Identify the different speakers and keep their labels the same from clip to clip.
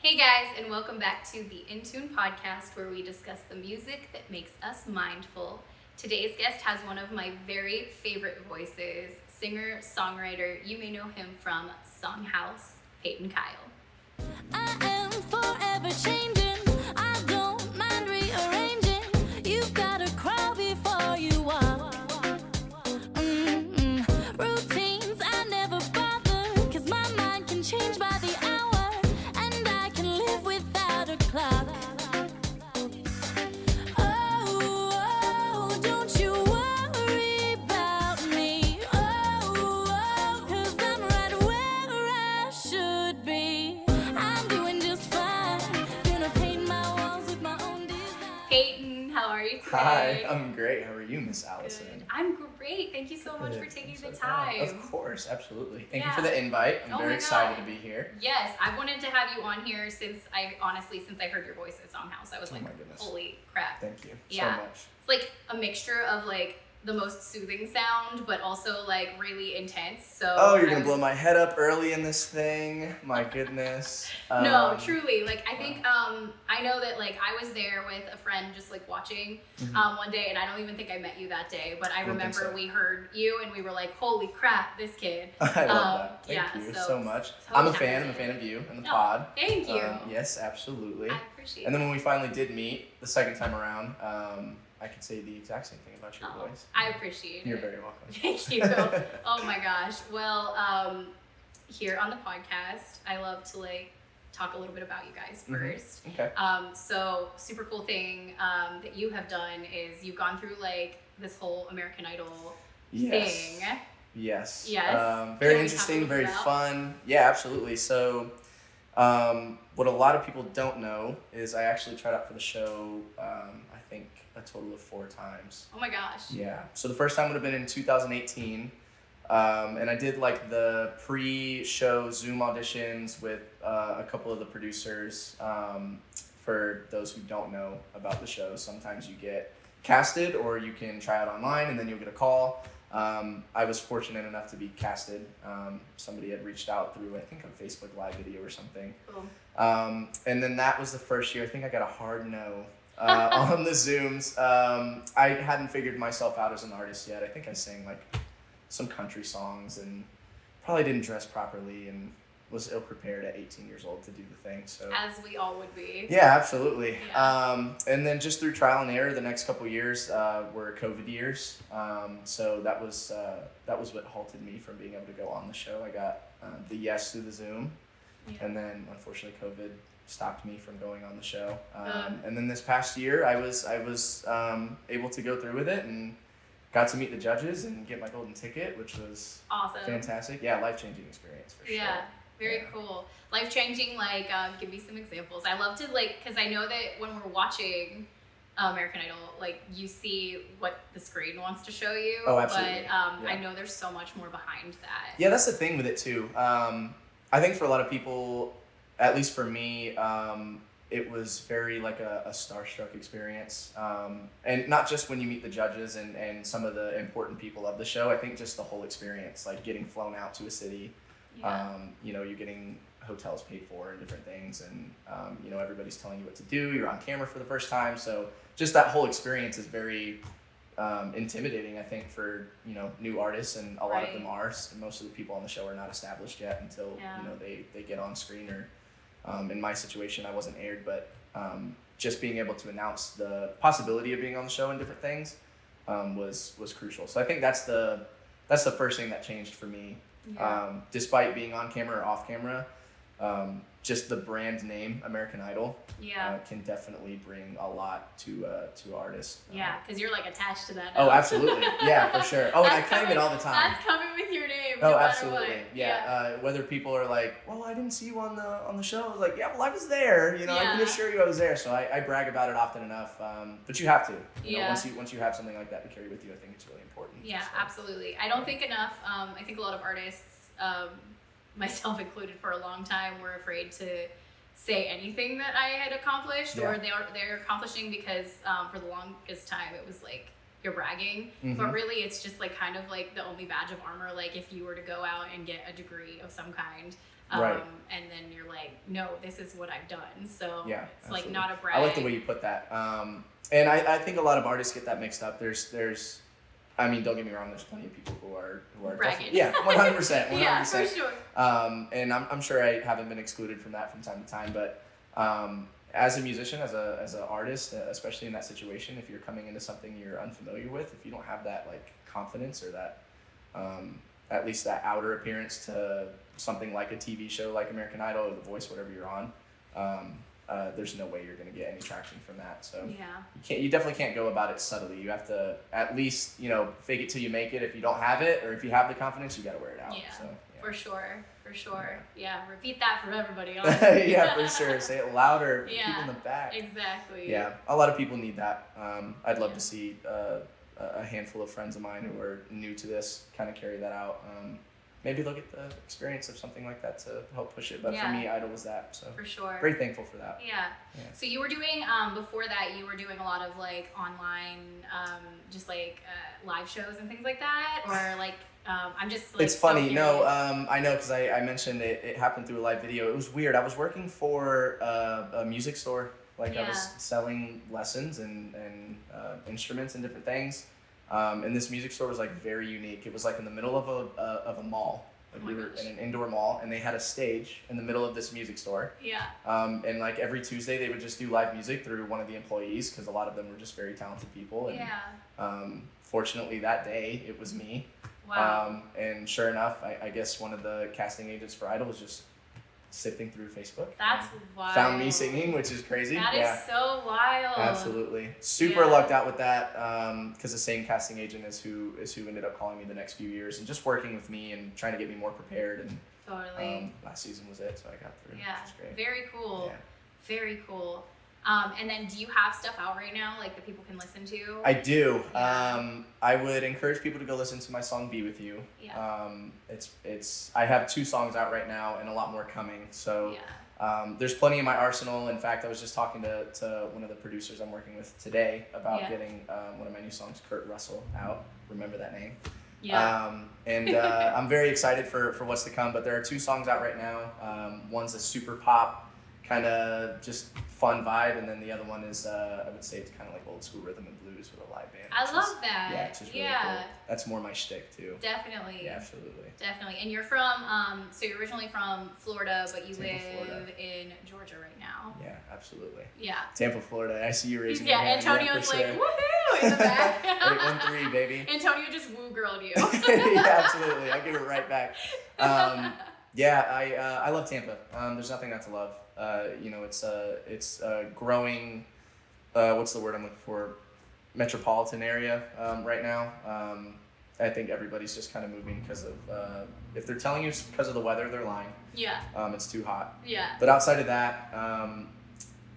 Speaker 1: Hey guys, and welcome back to the In Tune podcast where we discuss the music that makes us mindful. Today's guest has one of my very favorite voices, singer, songwriter. You may know him from Songhouse, Peyton Kyle.
Speaker 2: I am forever changing. I don't mind rearranging. You've got to crawl before you walk. Routines I never bother, 'cause my mind can change by the hour, and I can live without a clock. Oh, don't you worry about me. Oh, 'cause I'm right where I should be. I'm doing just fine. Gonna paint my walls with my own design.
Speaker 1: Peyton, how are you today?
Speaker 3: Hi, I'm great. How are you, Miss Allison?
Speaker 1: Good. I'm great. Thank you so much for taking the
Speaker 3: I'm so
Speaker 1: time.
Speaker 3: glad. Of course, absolutely. Thank you
Speaker 1: Yeah.
Speaker 3: for the invite. I'm
Speaker 1: Oh
Speaker 3: very
Speaker 1: my
Speaker 3: excited
Speaker 1: God.
Speaker 3: to be here.
Speaker 1: Yes, I wanted to have you on here since I heard your voice at Songhouse. I was
Speaker 3: Oh
Speaker 1: like,
Speaker 3: my goodness.
Speaker 1: holy crap.
Speaker 3: Thank you
Speaker 1: Yeah.
Speaker 3: so much.
Speaker 1: It's like a mixture of like the most soothing sound, but also like really intense. So
Speaker 3: Oh, you're
Speaker 1: I
Speaker 3: gonna
Speaker 1: was-
Speaker 3: blow my head up early in this thing. My goodness.
Speaker 1: No, truly. Like I think I know that like I was there with a friend just like watching one day, and I don't even think I met you that day, but I
Speaker 3: don't think
Speaker 1: remember
Speaker 3: so.
Speaker 1: we heard you and we were like, holy crap, this kid.
Speaker 3: I love that. Thank
Speaker 1: yeah,
Speaker 3: you
Speaker 1: so-
Speaker 3: so much.
Speaker 1: so
Speaker 3: I'm a
Speaker 1: talented.
Speaker 3: fan of you and the
Speaker 1: Oh,
Speaker 3: pod.
Speaker 1: Thank you.
Speaker 3: Yes, absolutely.
Speaker 1: I appreciate
Speaker 3: And
Speaker 1: it.
Speaker 3: then when we finally did meet the second time around, I could say the exact same thing about your
Speaker 1: Oh,
Speaker 3: voice.
Speaker 1: I appreciate
Speaker 3: You're
Speaker 1: it.
Speaker 3: very welcome.
Speaker 1: Thank you. Oh my gosh. Well, here on the podcast, I love to like talk a little bit about you guys first.
Speaker 3: Okay.
Speaker 1: So super cool thing that you have done is you've gone through like this whole American Idol
Speaker 3: Yes.
Speaker 1: thing.
Speaker 3: Yes.
Speaker 1: Yes. Can
Speaker 3: Very
Speaker 1: we talk a
Speaker 3: interesting,
Speaker 1: little
Speaker 3: very
Speaker 1: bit about-
Speaker 3: fun. Yeah, absolutely. So, what a lot of people don't know is I actually tried out for the show, I think a total of 4 times.
Speaker 1: Oh my gosh.
Speaker 3: Yeah. So the first time would have been in 2018. And I did like the pre-show Zoom auditions with a couple of the producers. For those who don't know about the show, sometimes you get casted or you can try out online and then you'll get a call. I was fortunate enough to be casted. Somebody had reached out through, I think, a Facebook Live video or something.
Speaker 1: Cool.
Speaker 3: And then that was the first year. I think I got a hard no on the Zooms. I hadn't figured myself out as an artist yet. I think I sang like some country songs and probably didn't dress properly and was ill prepared at 18 years old to do the thing. So
Speaker 1: As we all would be.
Speaker 3: yeah, absolutely.
Speaker 1: Yeah.
Speaker 3: And then just through trial and error, the next couple of years were COVID years. So that was what halted me from being able to go on the show. I got the yes through the Zoom,
Speaker 1: Yeah.
Speaker 3: and then unfortunately COVID stopped me from going on the show. And then this past year, I was able to go through with it and got to meet the judges and get my golden ticket, which was
Speaker 1: Awesome.
Speaker 3: fantastic. Yeah, life-changing experience for sure.
Speaker 1: Yeah, very
Speaker 3: Yeah.
Speaker 1: cool. Life changing. Like, give me some examples. I love to like, because I know that when we're watching American Idol, like you see what the screen wants to show you.
Speaker 3: Oh, absolutely.
Speaker 1: But I
Speaker 3: Yeah.
Speaker 1: know there's so much more behind that.
Speaker 3: Yeah, that's the thing with it too. I think for a lot of people, at least for me, it was very like a starstruck experience. And not just when you meet the judges and some of the important people of the show. I think just the whole experience, like getting flown out to a city.
Speaker 1: Yeah.
Speaker 3: You're getting hotels paid for and different things, and everybody's telling you what to do. You're on camera for the first time, so just that whole experience is very intimidating, I think, for new artists, and a lot of them are. Most of the people on the show are not established yet until
Speaker 1: Yeah.
Speaker 3: they get on screen. Or in my situation, I wasn't aired, but just being able to announce the possibility of being on the show and different things was crucial. So I think that's the first thing that changed for me.
Speaker 1: Yeah.
Speaker 3: Despite being on camera or off camera, just the brand name American Idol
Speaker 1: Yeah.
Speaker 3: can definitely bring a lot to artists.
Speaker 1: Yeah, because you're like attached to that.
Speaker 3: Oh,
Speaker 1: now.
Speaker 3: absolutely. Yeah, for sure. Oh, and I
Speaker 1: That's
Speaker 3: claim it
Speaker 1: coming-
Speaker 3: all the time.
Speaker 1: That's coming with your name.
Speaker 3: Oh,
Speaker 1: no matter
Speaker 3: absolutely.
Speaker 1: what.
Speaker 3: Yeah. Whether people are like, "Well, I didn't see you on the show," I was like, "Yeah, well, I was there. I
Speaker 1: Yeah.
Speaker 3: can assure you I was there." So I brag about it often enough. But you have to.
Speaker 1: Yeah.
Speaker 3: Once you have something like that to carry with you, I think it's really important.
Speaker 1: Yeah,
Speaker 3: So.
Speaker 1: absolutely. I don't think enough. I think a lot of artists, myself included, for a long time, were afraid to say anything that I had accomplished, or they're accomplishing because for the longest time it was like you're bragging, but really it's just like kind of like the only badge of armor. Like if you were to go out and get a degree of some kind,
Speaker 3: Right.
Speaker 1: And then you're like, no, this is what I've done. So
Speaker 3: Yeah,
Speaker 1: it's
Speaker 3: absolutely.
Speaker 1: like not a brag.
Speaker 3: I like the way you put that. And I think a lot of artists get that mixed up. There's I mean, don't get me wrong. There's plenty of people who are
Speaker 1: bragging.
Speaker 3: Yeah, 100%. 100%.
Speaker 1: Yeah, for sure.
Speaker 3: And I'm sure I haven't been excluded from that from time to time. But as a musician, as an artist, especially in that situation, if you're coming into something you're unfamiliar with, if you don't have that like confidence or that at least that outer appearance to something like a TV show like American Idol or The Voice, whatever you're on, there's no way you're going to get any traction from that. So you definitely can't go about it subtly. You have to at least, fake it till you make it. If you don't have it, or if you have the confidence, you got to wear it out.
Speaker 1: Yeah,
Speaker 3: so,
Speaker 1: for sure. Yeah, repeat that for everybody. Honestly.
Speaker 3: Yeah, for sure. Say it louder for people in the back.
Speaker 1: Exactly.
Speaker 3: Yeah, a lot of people need that. I'd love to see a handful of friends of mine who are new to this kind of carry that out. Maybe they'll get the experience of something like that to help push it. But for me, Idol was that. So
Speaker 1: for sure.
Speaker 3: Very thankful for that.
Speaker 1: Yeah. So you were doing before that, you were doing a lot of like online, just like live shows and things like that, or like I'm just like.
Speaker 3: It's funny.
Speaker 1: So
Speaker 3: No, I know because I mentioned it happened through a live video. It was weird. I was working for a music store. Like I was selling lessons and instruments and different things. And this music store was like very unique. It was like in the middle of a mall. Like we were in an indoor mall, and they had a stage in the middle of this music store.
Speaker 1: Yeah.
Speaker 3: And like every Tuesday, they would just do live music through one of the employees because a lot of them were just very talented people. And fortunately, that day it was me.
Speaker 1: Wow.
Speaker 3: And sure enough, I guess one of the casting agents for Idol was just sifting through Facebook.
Speaker 1: That's wild.
Speaker 3: Found me singing, which is crazy.
Speaker 1: That is so wild.
Speaker 3: Absolutely. Super lucked out with that because the same casting agent is who ended up calling me the next few years and just working with me and trying to get me more prepared. And
Speaker 1: totally.
Speaker 3: Last season was it, so I got through.
Speaker 1: Yeah.
Speaker 3: Which is great.
Speaker 1: Very cool.
Speaker 3: Yeah.
Speaker 1: Very cool. And then do you have stuff out right now like that people can listen to?
Speaker 3: I do.
Speaker 1: Yeah.
Speaker 3: I would encourage people to go listen to my song "Be With You."
Speaker 1: Yeah.
Speaker 3: It's I have 2 songs out right now and a lot more coming. So there's plenty in my arsenal. In fact, I was just talking to one of the producers I'm working with today about getting one of my new songs, Kurt Russell, out. Remember that name?
Speaker 1: Yeah.
Speaker 3: I'm very excited for what's to come. But there are 2 songs out right now. One's a super pop, kind of just fun vibe, and then the other one is I would say it's kind of like old school rhythm and blues with a live band.
Speaker 1: I love that.
Speaker 3: Yeah, it's just really cool. That's more my shtick too.
Speaker 1: Definitely.
Speaker 3: Yeah, absolutely.
Speaker 1: Definitely. And you're from so you're originally from Florida, but you
Speaker 3: Tampa,
Speaker 1: live
Speaker 3: Florida.
Speaker 1: in Georgia right now.
Speaker 3: Yeah, absolutely.
Speaker 1: Yeah.
Speaker 3: Tampa, Florida. I see you raising your hand.
Speaker 1: Antonio's
Speaker 3: for
Speaker 1: like,
Speaker 3: sure.
Speaker 1: woohoo, in the back.
Speaker 3: 813, baby.
Speaker 1: Antonio just woo girled you.
Speaker 3: Yeah, absolutely. I give it right back. I love Tampa. There's nothing not to love. It's a growing, what's the word I'm looking for? Metropolitan area right now. I think everybody's just kind of moving because of, if they're telling you it's because of the weather, they're lying.
Speaker 1: Yeah.
Speaker 3: It's too hot.
Speaker 1: Yeah.
Speaker 3: But outside of that,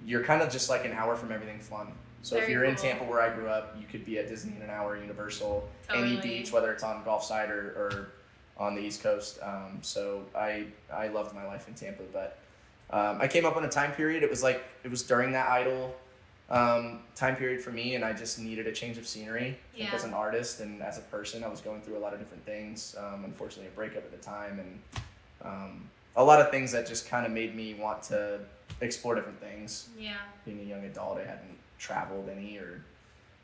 Speaker 3: you're kind of just like an hour from everything fun. So if you're in Tampa where I grew up, you could be at Disney in an hour, Universal, any beach, whether it's on Gulfside or on the East Coast. So I loved my life in Tampa, but I came up on a time period. It was during that Idol time period for me, and I just needed a change of scenery. I think as an artist and as a person, I was going through a lot of different things. Unfortunately, a breakup at the time, and a lot of things that just kind of made me want to explore different things.
Speaker 1: Yeah.
Speaker 3: Being a young adult, I hadn't traveled any or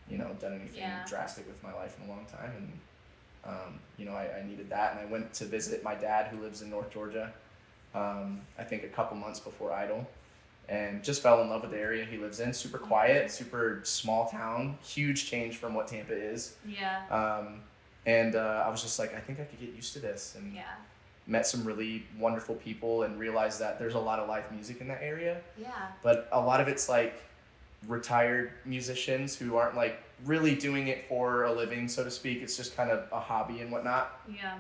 Speaker 3: done anything drastic with my life in a long time, and I needed that, and I went to visit my dad who lives in North Georgia. I think a couple months before Idol, and just fell in love with the area he lives in. Super quiet, super small town, huge change from what Tampa is.
Speaker 1: Yeah.
Speaker 3: I was just like, I think I could get used to this, and met some really wonderful people and realized that there's a lot of live music in that area.
Speaker 1: Yeah.
Speaker 3: But a lot of it's like retired musicians who aren't like really doing it for a living, so to speak. It's just kind of a hobby and whatnot.
Speaker 1: Yeah.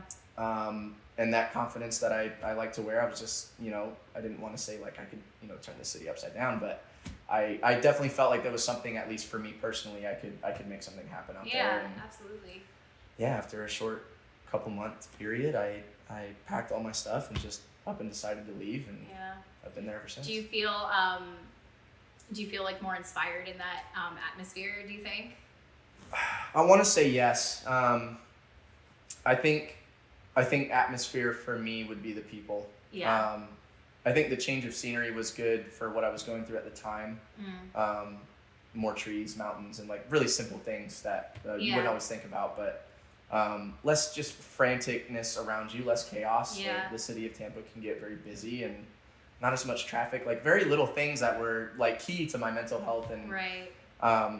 Speaker 3: And that confidence that I like to wear, I was just, I didn't want to say like I could, turn the city upside down, but I definitely felt like there was something, at least for me personally, I could make something happen out there.
Speaker 1: Yeah,
Speaker 3: And
Speaker 1: absolutely.
Speaker 3: yeah, after a short couple month period, I packed all my stuff and just up and decided to leave, and I've been there ever since.
Speaker 1: Do you feel like more inspired in that atmosphere, do you think?
Speaker 3: I want to say yes. I think atmosphere for me would be the people.
Speaker 1: Yeah.
Speaker 3: I think the change of scenery was good for what I was going through at the time. More trees, mountains, and like really simple things that you wouldn't always think about, but less just franticness around you, less chaos.
Speaker 1: Yeah.
Speaker 3: Like, the city of Tampa can get very busy and not as much traffic, like very little things that were like key to my mental health, and
Speaker 1: Right.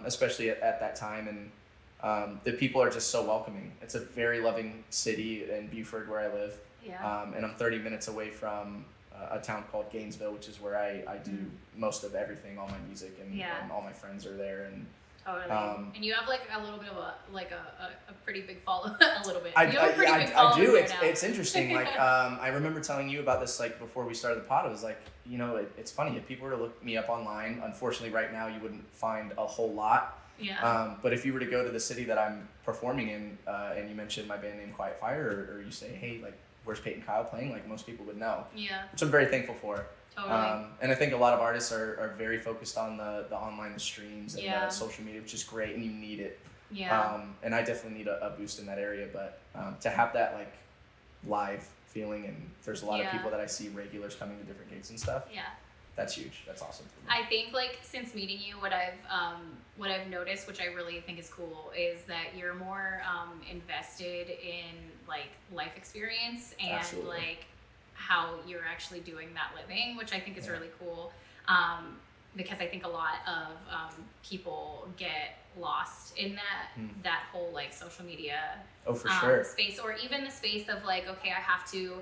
Speaker 3: Especially at that time. And the people are just so welcoming. It's a very loving city in Buford where I live.
Speaker 1: Yeah.
Speaker 3: And I'm 30 minutes away from a town called Gainesville, which is where I do most of everything, all my music, and all my friends are there. And
Speaker 1: Totally. And you have like a little bit of a pretty big follow. A little bit.
Speaker 3: I
Speaker 1: You have a pretty big
Speaker 3: do.
Speaker 1: following there now.
Speaker 3: It's interesting. Like I remember telling you about this like before we started the pod. It was like, you know, it's funny if people were to look me up online. Unfortunately, right now you wouldn't find a whole lot.
Speaker 1: Yeah.
Speaker 3: But if you were to go to the city that I'm performing in, and you mentioned my band name Quiet Fire, or you say, hey, like, where's Peyton Kyle playing? Like, most people would know.
Speaker 1: Yeah.
Speaker 3: Which I'm very thankful for.
Speaker 1: Totally.
Speaker 3: And I think a lot of artists are very focused on the online, the streams, and
Speaker 1: Yeah.
Speaker 3: the social media, which is great, and you need it.
Speaker 1: Yeah.
Speaker 3: And I definitely need a boost in that area, but to have that like live feeling, and there's a lot of
Speaker 1: Yeah.
Speaker 3: people that I see regulars coming to different gigs and stuff.
Speaker 1: Yeah.
Speaker 3: That's huge. That's awesome for me.
Speaker 1: I think like since meeting you, what I've noticed, which I really think is cool, is that you're more invested in like life experience and
Speaker 3: Absolutely.
Speaker 1: like how you're actually doing that living, which I think is really cool. Because I think a lot of people get lost in that whole like social media
Speaker 3: Oh, for sure.
Speaker 1: space, or even the space of like, okay, I have to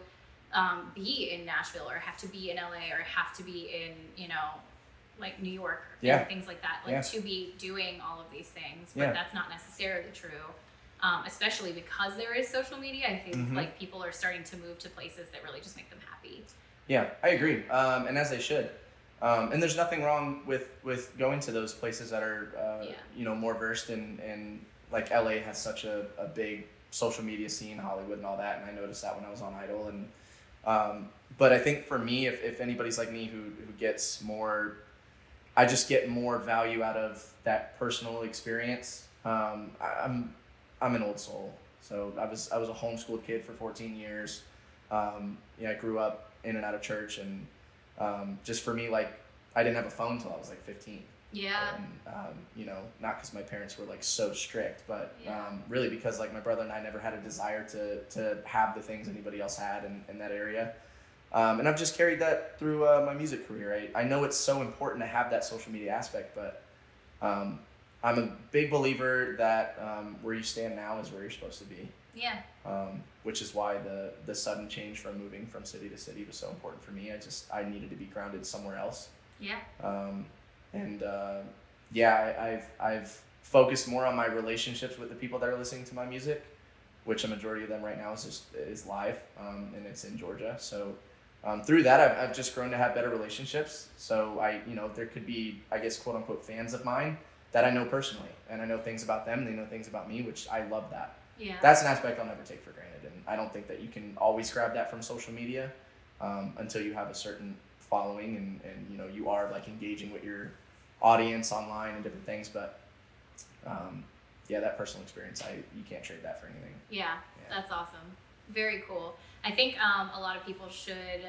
Speaker 1: be in Nashville, or I have to be in LA, or I have to be in, you know, like New York,
Speaker 3: Yeah.
Speaker 1: and things like that, like
Speaker 3: Yeah.
Speaker 1: to be doing all of these things, but
Speaker 3: Yeah.
Speaker 1: that's not necessarily true. Especially because there is social media, I think like people are starting to move to places that really just make them happy.
Speaker 3: Yeah, I agree. And as they should. And there's nothing wrong with going to those places that are, you know, more versed in like LA has such a big social media scene, Hollywood and all that. And I noticed that when I was on Idol. And, but I think for me, if anybody's like me who gets more, I just get more value out of that personal experience. I'm an old soul. So I was a homeschooled kid for 14 years. I grew up in and out of church, and just for me, like, I didn't have a phone until I was like 15.
Speaker 1: Yeah.
Speaker 3: And, you know, not because my parents were like so strict, but
Speaker 1: Yeah.
Speaker 3: really because like my brother and I never had a desire to have the things anybody else had in that area. And I've just carried that through my music career. I know it's so important to have that social media aspect, but I'm a big believer that where you stand now is where you're supposed to be.
Speaker 1: Yeah.
Speaker 3: Which is why the sudden change from moving from city to city was so important for me. I needed to be grounded somewhere else.
Speaker 1: Yeah.
Speaker 3: I've focused more on my relationships with the people that are listening to my music, which a majority of them right now is live, and it's in Georgia. So through that, I've just grown to have better relationships. So there could be, I guess, quote unquote fans of mine that I know personally, and I know things about them, they know things about me, which I love that.
Speaker 1: Yeah.
Speaker 3: That's an aspect I'll never take for granted, and I don't think that you can always grab that from social media until you have a certain following and you are like engaging with your audience online and different things. But that personal experience, you can't trade that for anything.
Speaker 1: Yeah, that's awesome. Very cool. I think a lot of people should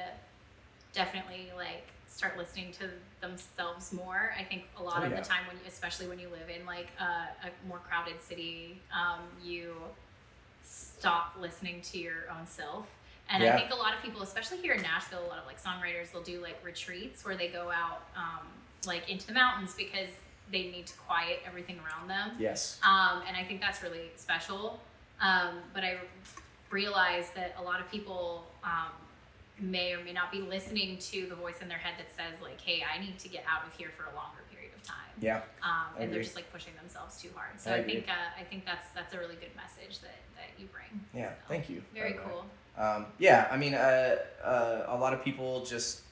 Speaker 1: definitely like start listening to themselves more. I think a lot of the time, especially when you live in like a more crowded city, you stop listening to your own self. And I think a lot of people, especially here in Nashville, a lot of like songwriters, they'll do like retreats where they go out like into the mountains because they need to quiet everything around them.
Speaker 3: Yes.
Speaker 1: And I think that's really special. But I realize that a lot of people may or may not be listening to the voice in their head that says like, hey, I need to get out of here for a longer period of time.
Speaker 3: Yeah.
Speaker 1: And they're just like pushing themselves too hard. So I think that's a really good message that you bring.
Speaker 3: Yeah.
Speaker 1: So,
Speaker 3: Thank you.
Speaker 1: Very cool.
Speaker 3: I mean, a lot of people just,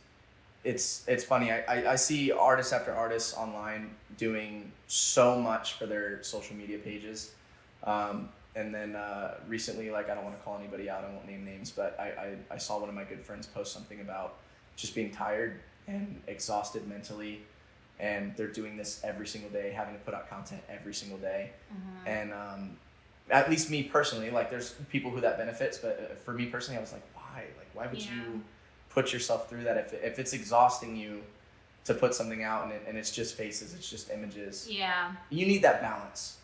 Speaker 3: it's funny. I see artists after artists online doing so much for their social media pages. And then recently, like, I don't want to call anybody out, I won't name names, but I saw one of my good friends post something about just being tired and exhausted mentally. And they're doing this every single day, having to put out content every single day. Mm-hmm. And at least me personally, like, there's people who that benefits, but for me personally, I was like, why? Like, why would you put yourself through that. If it's exhausting you to put something out and it's just faces, it's just images.
Speaker 1: Yeah.
Speaker 3: You need that balance.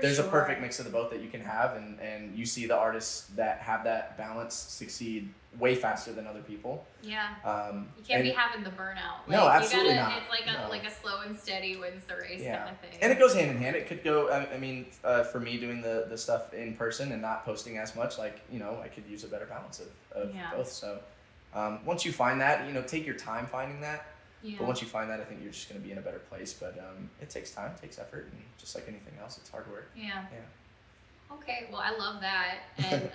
Speaker 3: There's
Speaker 1: sure.
Speaker 3: a perfect mix of the both that you can have, and you see the artists that have that balance succeed way faster than other people.
Speaker 1: Yeah.
Speaker 3: You
Speaker 1: can't be having the burnout. Like,
Speaker 3: no, absolutely
Speaker 1: you gotta,
Speaker 3: not.
Speaker 1: It's like a slow and steady wins the race kind of thing.
Speaker 3: And it goes hand in hand. It could go, I mean, for me doing the stuff in person and not posting as much, like, you know, I could use a better balance of both. So once you find that, you know, take your time finding that.
Speaker 1: Yeah.
Speaker 3: But once you find that, I think you're just going to be in a better place. But it takes time, it takes effort, and just like anything else, it's hard work.
Speaker 1: Yeah.
Speaker 3: Yeah.
Speaker 1: Okay, well, I love that, and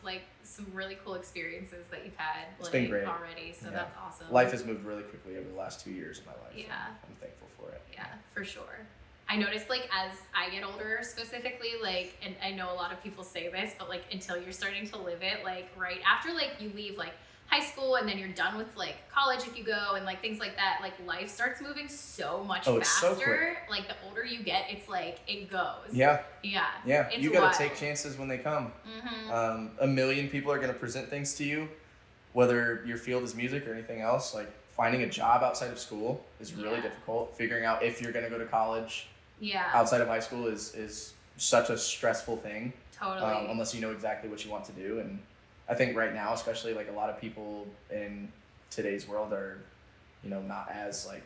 Speaker 1: like some really cool experiences that you've had
Speaker 3: It's been great.
Speaker 1: already. So that's awesome.
Speaker 3: Life has moved really quickly over the last 2 years of my life.
Speaker 1: Yeah.
Speaker 3: I'm thankful for it.
Speaker 1: Yeah, for sure. I noticed, like, as I get older, specifically, like, and I know a lot of people say this, but like until you're starting to live it, like right after like you leave like high school and then you're done with like college if you go and like things like that, like life starts moving so much faster.
Speaker 3: So quick.
Speaker 1: Like the older you get, it's like it goes.
Speaker 3: Yeah.
Speaker 1: Yeah. It's
Speaker 3: You gotta
Speaker 1: wild.
Speaker 3: take chances when they come.
Speaker 1: Mm-hmm.
Speaker 3: A million people are gonna present things to you, whether your field is music or anything else. Like finding a job outside of school is really difficult. Figuring out if you're gonna go to college outside of high school is such a stressful thing.
Speaker 1: Totally.
Speaker 3: Unless you know exactly what you want to do. And I think right now, especially, like a lot of people in today's world are, you know, not as like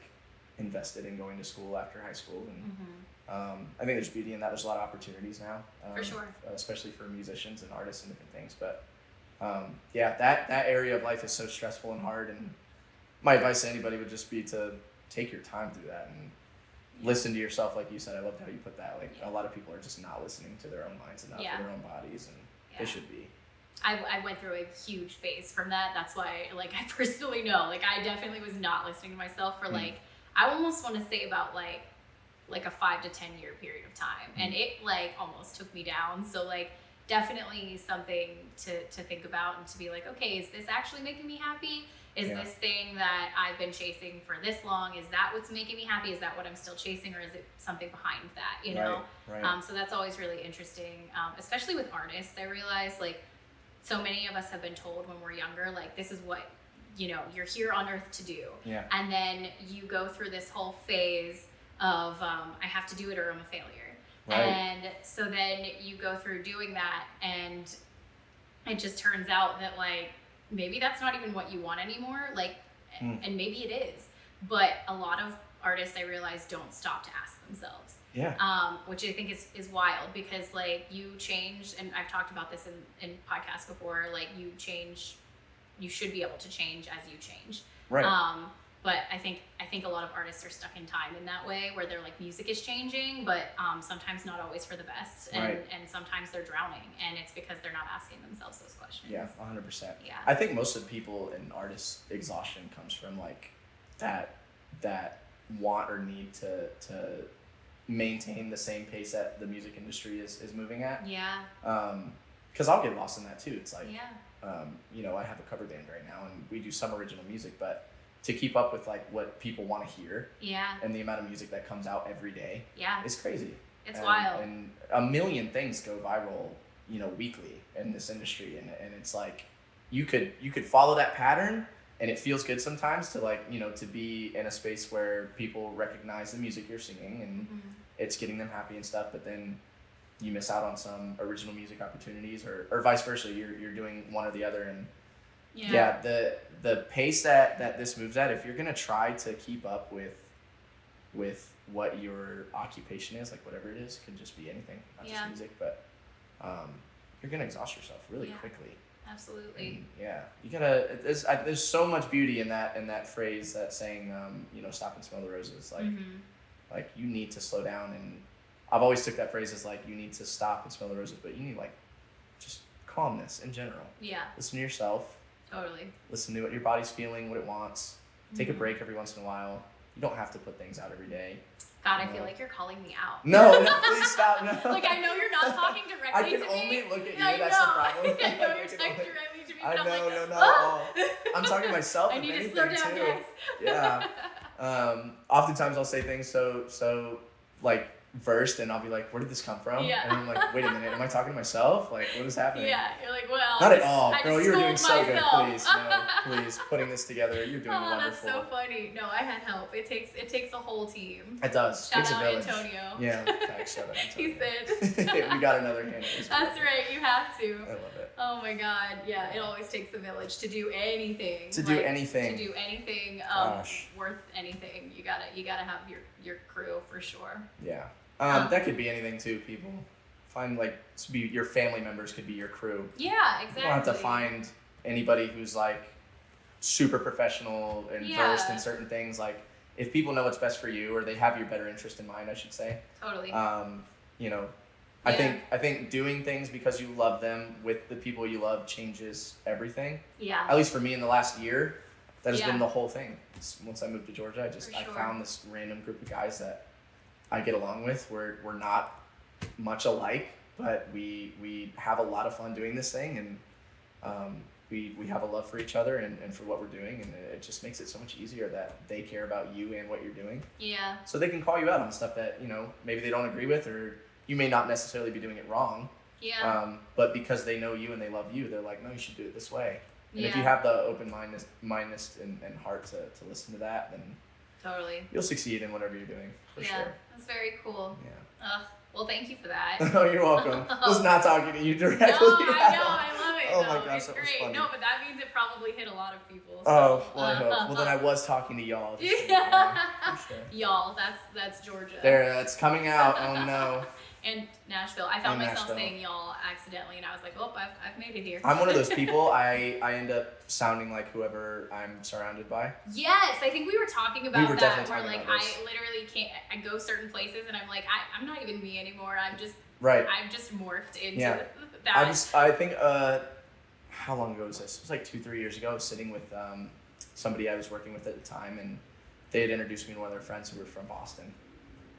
Speaker 3: invested in going to school after high school. And I think there's beauty in that. There's a lot of opportunities now.
Speaker 1: For sure.
Speaker 3: Especially for musicians and artists and different things. But that area of life is so stressful and hard. And my advice to anybody would just be to take your time through that and listen to yourself, like you said. I loved how you put that. Like a lot of people are just not listening to their own minds and not to their own bodies, and they should be.
Speaker 1: I went through a huge phase from that. That's why, like, I personally know, like, I definitely was not listening to myself for like, I almost want to say about like a 5 to 10 year period of time, and it like almost took me down. So like, definitely something to think about and to be like, okay, is this actually making me happy? Is this thing that I've been chasing for this long, is that what's making me happy? Is that what I'm still chasing, or is it something behind that, you know?
Speaker 3: Right.
Speaker 1: So that's always really interesting, especially with artists. I realize, like, so many of us have been told when we're younger, like, this is what, you know, you're here on earth to do.
Speaker 3: Yeah.
Speaker 1: And then you go through this whole phase of, I have to do it or I'm a failure.
Speaker 3: Right.
Speaker 1: And so then you go through doing that, and it just turns out that, like, maybe that's not even what you want anymore. Like, and maybe it is. But a lot of artists, I realize, don't stop to ask themselves.
Speaker 3: Yeah.
Speaker 1: Which I think is wild, because like you change, and I've talked about this in podcasts before, like you change, you should be able to change as you change.
Speaker 3: Right.
Speaker 1: But I think a lot of artists are stuck in time in that way, where they're like, music is changing, but sometimes not always for the best, and sometimes they're drowning, and it's because they're not asking themselves those questions.
Speaker 3: Yeah, 100%.
Speaker 1: Yeah.
Speaker 3: I think most of the people in artists' exhaustion comes from like that want or need to maintain the same pace that the music industry is moving at.
Speaker 1: Yeah.
Speaker 3: Because I'll get lost in that too. It's like,
Speaker 1: yeah.
Speaker 3: You know, I have a cover band right now, and we do some original music, but to keep up with like what people want to hear, and the amount of music that comes out every day, is crazy.
Speaker 1: It's wild.
Speaker 3: And a million things go viral, you know, weekly in this industry, and it's like you could follow that pattern, and it feels good sometimes to, like, you know, to be in a space where people recognize the music you're singing and it's getting them happy and stuff, but then you miss out on some original music opportunities, or vice versa. You're doing one or the other, and the pace that this moves at, if you're gonna try to keep up with what your occupation is, like whatever it is, it could just be anything, not just music, but you're gonna exhaust yourself really quickly.
Speaker 1: Absolutely.
Speaker 3: And you gotta. There's so much beauty in that phrase, that saying, you know, stop and smell the roses. Like, like you need to slow down, and I've always took that phrase as like, you need to stop and smell the roses, but you need like just calmness in general.
Speaker 1: Yeah.
Speaker 3: Listen to yourself.
Speaker 1: Totally.
Speaker 3: Listen to what your body's feeling, what it wants. Take a break every once in a while. You don't have to put things out every day.
Speaker 1: God, I feel like you're calling me out.
Speaker 3: No, please stop. No.
Speaker 1: Like, I know you're not talking directly to me.
Speaker 3: I can only look at you.
Speaker 1: I
Speaker 3: That's
Speaker 1: know.
Speaker 3: the problem.
Speaker 1: I know you're talking directly to me.
Speaker 3: I
Speaker 1: But
Speaker 3: know,
Speaker 1: I'm like,
Speaker 3: no, not at all. I'm talking to myself.
Speaker 1: I
Speaker 3: if
Speaker 1: need to
Speaker 3: anything,
Speaker 1: slow down,
Speaker 3: too.
Speaker 1: guys.
Speaker 3: Yeah. Oftentimes I'll say things so like versed, and I'll be like, where did this come from?
Speaker 1: Yeah.
Speaker 3: And I'm like, wait a minute, am I talking to myself? Like, what is happening?
Speaker 1: Yeah, you're like, well,
Speaker 3: Not at all.
Speaker 1: I
Speaker 3: Girl,
Speaker 1: just
Speaker 3: you're doing so
Speaker 1: schooled
Speaker 3: good.
Speaker 1: myself.
Speaker 3: Please, no, please. Putting this together, you're doing
Speaker 1: Oh, that's
Speaker 3: wonderful.
Speaker 1: so funny. No, I had help. It takes a whole team.
Speaker 3: It does.
Speaker 1: Shout
Speaker 3: Takes a
Speaker 1: out
Speaker 3: village.
Speaker 1: Antonio.
Speaker 3: Yeah, thanks. Shout out Antonio.
Speaker 1: He said.
Speaker 3: We got another hand.
Speaker 1: That's right. You have to.
Speaker 3: I love it.
Speaker 1: Oh my God. Yeah, it always takes a village to do anything.
Speaker 3: To do anything.
Speaker 1: To do anything
Speaker 3: Gosh.
Speaker 1: worth anything. You gotta have your crew for sure.
Speaker 3: Yeah. That could be anything too. People find like to be your family members could be your crew.
Speaker 1: Yeah, exactly.
Speaker 3: You don't have to find anybody who's like super professional and versed in certain things. Like if people know what's best for you, or they have your better interest in mind, I should say.
Speaker 1: Totally.
Speaker 3: You know, I think doing things because you love them with the people you love changes everything.
Speaker 1: Yeah.
Speaker 3: At least for me in the last year, that has
Speaker 1: Yeah.
Speaker 3: been the whole thing. Once I moved to Georgia, I found this random group of guys that I get along with. We're not much alike, but we have a lot of fun doing this thing, and we have a love for each other and for what we're doing, and it just makes it so much easier that they care about you and what you're doing.
Speaker 1: Yeah.
Speaker 3: So they can call you out on stuff that, you know, maybe they don't agree with, or you may not necessarily be doing it wrong.
Speaker 1: Yeah.
Speaker 3: But because they know you and they love you, they're like, no, you should do it this way. And if you
Speaker 1: Yeah.
Speaker 3: have the open-mindedness and heart to listen to that, then
Speaker 1: Totally.
Speaker 3: you'll succeed in whatever you're doing, for
Speaker 1: Yeah.
Speaker 3: sure.
Speaker 1: That's very cool.
Speaker 3: Yeah.
Speaker 1: Well, thank you for that.
Speaker 3: Oh, you're welcome. I was not talking to you directly.
Speaker 1: No, I know, I love it.
Speaker 3: Oh
Speaker 1: no,
Speaker 3: my gosh,
Speaker 1: it's
Speaker 3: that was
Speaker 1: great.
Speaker 3: funny.
Speaker 1: No, but that means it probably hit a lot of people. So.
Speaker 3: Oh, well, I hope. Well, then I was talking to y'all. Just,
Speaker 1: Yeah.
Speaker 3: for sure.
Speaker 1: Y'all, that's Georgia.
Speaker 3: There, that's coming out. Oh no.
Speaker 1: And Nashville. I found
Speaker 3: And
Speaker 1: myself
Speaker 3: Nashville.
Speaker 1: saying y'all accidentally, and I was like, oh, I've made it here.
Speaker 3: I'm one of those people. I end up sounding like whoever I'm surrounded by.
Speaker 1: Yes, I think we were talking about
Speaker 3: were
Speaker 1: that.
Speaker 3: definitely
Speaker 1: Where
Speaker 3: talking
Speaker 1: like
Speaker 3: about this.
Speaker 1: I literally can't. I go certain places, and I'm like, I'm not even me anymore. I'm just
Speaker 3: Right.
Speaker 1: I've just morphed into
Speaker 3: Yeah.
Speaker 1: that.
Speaker 3: I think how long ago was this? It was like 2-3 years ago. I was sitting with somebody I was working with at the time, and they had introduced me to one of their friends who were from Boston.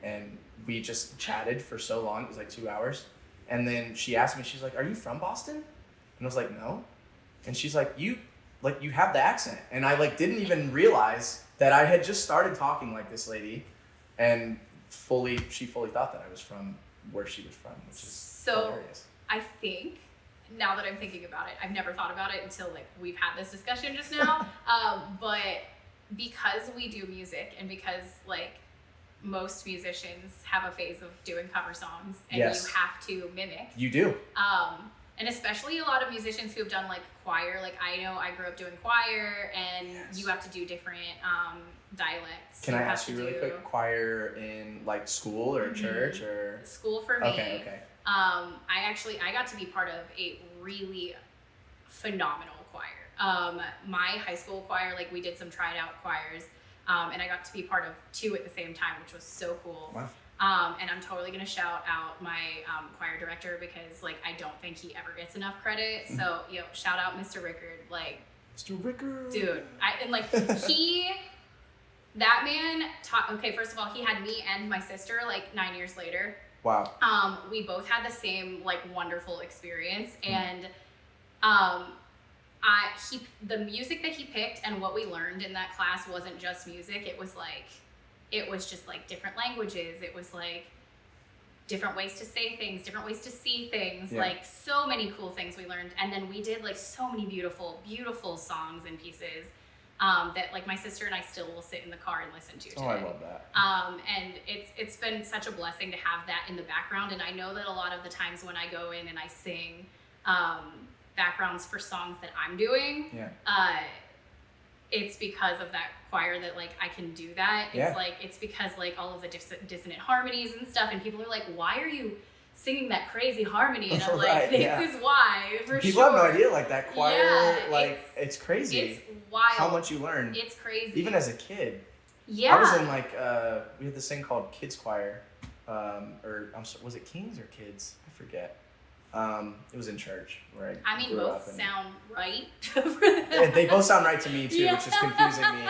Speaker 3: And we just chatted for so long. It was like 2 hours. And then she asked me, she's like, are you from Boston? And I was like, no. And she's like, you have the accent. And I like didn't even realize that I had just started talking like this lady, and she fully thought that I was from where she was from, which is
Speaker 1: So
Speaker 3: hilarious.
Speaker 1: I think now that I'm thinking about it, I've never thought about it until like we've had this discussion just now. But because we do music, and because like most musicians have a phase of doing cover songs, and
Speaker 3: Yes.
Speaker 1: you have to mimic.
Speaker 3: You do.
Speaker 1: And especially a lot of musicians who have done like choir. Like I know I grew up doing choir, and
Speaker 3: Yes.
Speaker 1: you have to do different dialects.
Speaker 3: Can I
Speaker 1: have
Speaker 3: ask
Speaker 1: to
Speaker 3: you really
Speaker 1: do
Speaker 3: quick? Choir in like school or church or?
Speaker 1: School for me.
Speaker 3: Okay.
Speaker 1: I got to be part of a really phenomenal choir. My high school choir, like we did some tried out choirs, and I got to be part of 2 at the same time, which was so cool.
Speaker 3: Wow.
Speaker 1: And I'm totally gonna shout out my choir director, because like I don't think he ever gets enough credit. So shout out Mr. Rickard, like
Speaker 3: Mr. Rickard.
Speaker 1: dude. That man taught. Okay, first of all, he had me and my sister like 9 years later.
Speaker 3: Wow.
Speaker 1: We both had the same like wonderful experience, and the music that he picked and what we learned in that class wasn't just music. It was just like different languages. It was like different ways to say things, different ways to see things, like so many cool things we learned. And then we did like so many beautiful, beautiful songs and pieces that like my sister and I still will sit in the car and listen to today.
Speaker 3: Oh, I love that.
Speaker 1: And it's been such a blessing to have that in the background. And I know that a lot of the times when I go in and I sing backgrounds for songs that I'm doing, it's because of that choir that like I can do that. It's because like all of the dissonant harmonies and stuff, and people are like, why are you singing that crazy harmony? And I'm like, this is why, for
Speaker 3: People
Speaker 1: sure.
Speaker 3: have no idea, like that choir,
Speaker 1: Yeah,
Speaker 3: it's crazy.
Speaker 1: It's wild.
Speaker 3: How much you learn.
Speaker 1: It's crazy.
Speaker 3: Even as a kid.
Speaker 1: Yeah.
Speaker 3: I was in like, we had this thing called kids choir, was it Kings or Kids? I forget. It was in church where I grew
Speaker 1: both
Speaker 3: up,
Speaker 1: sound right.
Speaker 3: They both sound right to me too,
Speaker 1: Yeah.
Speaker 3: which is confusing me.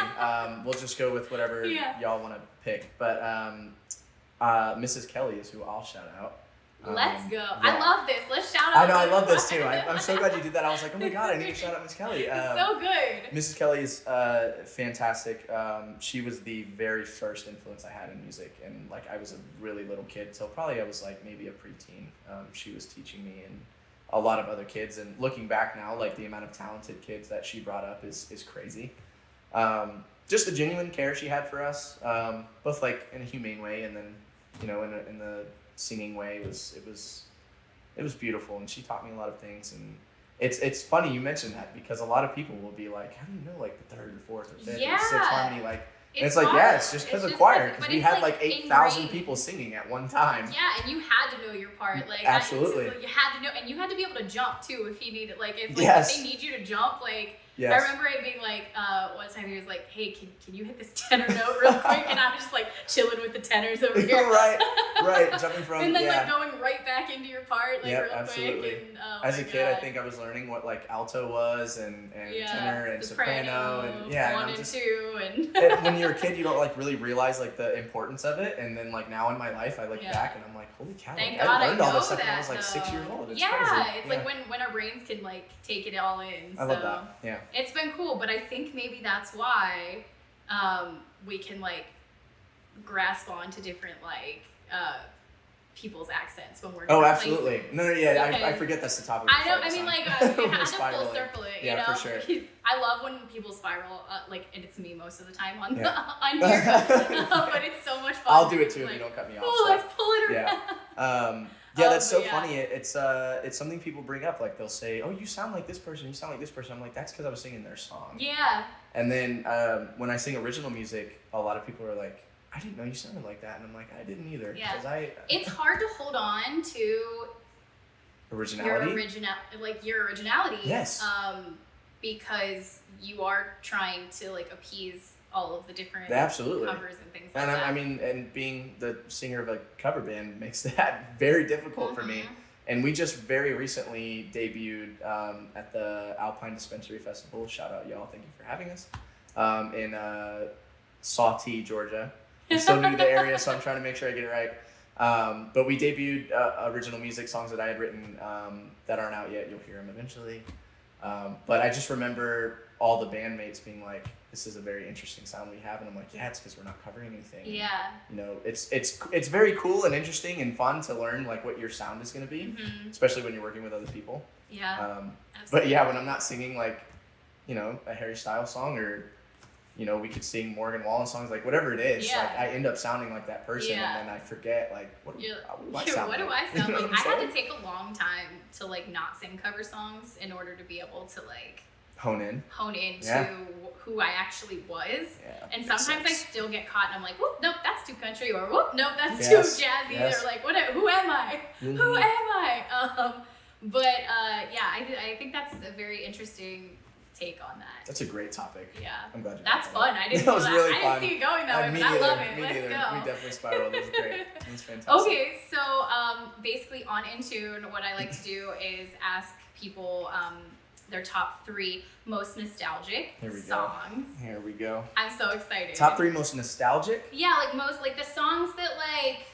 Speaker 3: We'll just go with whatever y'all want to pick. But Mrs. Kelly is who I'll shout out.
Speaker 1: Let's go.
Speaker 3: Yeah.
Speaker 1: I love this. Let's shout out.
Speaker 3: I know, I love this too. I'm so glad you did that. I was like, oh my God, I need to shout out Miss Kelly.
Speaker 1: It's so good.
Speaker 3: Mrs. Kelly is fantastic. She was the very first influence I had in music, and like I was a really little kid, so probably I was like maybe a preteen. She was teaching me and a lot of other kids, and looking back now, like the amount of talented kids that she brought up is crazy. Just the genuine care she had for us, both like in a humane way, and then in the singing way. It was beautiful, and she taught me a lot of things. And it's funny you mentioned that, because a lot of people will be like, how do you know like the third or fourth or fifth or sixth harmony, like it's like, yeah, it's just because of choir, because we had like 8,000 people singing at one time.
Speaker 1: Yeah, and you had to know your part. Like
Speaker 3: absolutely,
Speaker 1: you had to know, and you had to be able to jump too if he needed. Like if they need you to jump, like. Yes. I remember it being like, one time he was like, hey, can you hit this tenor note real quick? And I was just like chilling with the tenors over here.
Speaker 3: right, jumping from,
Speaker 1: and then like going right back into your part, like real
Speaker 3: absolutely.
Speaker 1: Quick. And,
Speaker 3: as a kid, I think I was learning what like alto was and tenor and soprano and
Speaker 1: one and two.
Speaker 3: And when you're a kid, you don't like really realize like the importance of it. And then like now in my life, I look back and I'm like, holy cow, I learned all this stuff when I was like 6 years old. It's crazy.
Speaker 1: It's like when our brains can like take it all in.
Speaker 3: I love that. Yeah.
Speaker 1: It's been cool, but I think maybe that's why we can like grasp on to different like people's accents when we're
Speaker 3: absolutely
Speaker 1: places.
Speaker 3: No, I forget that's the topic.
Speaker 1: I know. I mean, like you have to full circle it. You know?
Speaker 3: For sure.
Speaker 1: I love when people spiral, like, and it's me most of the time on on here, but it's so much fun.
Speaker 3: I'll do it too if you don't cut me off.
Speaker 1: Oh, let's pull it around.
Speaker 3: Yeah, that's so funny. It's something people bring up. Like they'll say, "Oh, you sound like this person. You sound like this person." I'm like, "That's because I was singing their song."
Speaker 1: Yeah.
Speaker 3: And then when I sing original music, a lot of people are like, "I didn't know you sounded like that," and I'm like, "I didn't either."
Speaker 1: Yeah.
Speaker 3: It's
Speaker 1: hard to hold on to
Speaker 3: originality.
Speaker 1: Your originality.
Speaker 3: Yes.
Speaker 1: Because you are trying to like appease all of the different
Speaker 3: absolutely
Speaker 1: covers and things like
Speaker 3: that.
Speaker 1: that.
Speaker 3: I mean, and being the singer of a cover band makes that very difficult for me. And we just very recently debuted at the Alpine Dispensary Festival. Shout out, y'all. Thank you for having us. In Sawtee, Georgia. I'm still new to the area, so I'm trying to make sure I get it right. But we debuted original music songs that I had written that aren't out yet. You'll hear them eventually. But I just remember all the bandmates being like, this is a very interesting sound we have. And I'm like, yeah, it's because we're not covering anything.
Speaker 1: Yeah.
Speaker 3: It's very cool and interesting and fun to learn like what your sound is going to be, especially when you're working with other people.
Speaker 1: Yeah.
Speaker 3: But yeah, when I'm not singing like, a Harry Styles song or, we could sing Morgan Wallen songs, like whatever it is, like I end up sounding like that person and then I forget like, what do I sound like?
Speaker 1: I had to take a long time to like not sing cover songs in order to be able to like hone into who I actually was. Yeah, and sometimes I still get caught and I'm like, whoop, nope, that's too country, or whoop, nope, that's too jazzy. Or like, who am I? Who am I? I think that's a very interesting take on that.
Speaker 3: That's a great topic.
Speaker 1: Yeah.
Speaker 3: I'm glad you
Speaker 1: That's fun. I didn't
Speaker 3: know that.
Speaker 1: Really I didn't see it going that way, but I love it. Let's go.
Speaker 3: We definitely spiraled. It was great. It was fantastic.
Speaker 1: Okay, so basically on Intune, what I like to do is ask people their top 3 most nostalgic songs.
Speaker 3: Here we go.
Speaker 1: I'm so excited.
Speaker 3: Top 3 most nostalgic?
Speaker 1: Yeah, like the songs that like,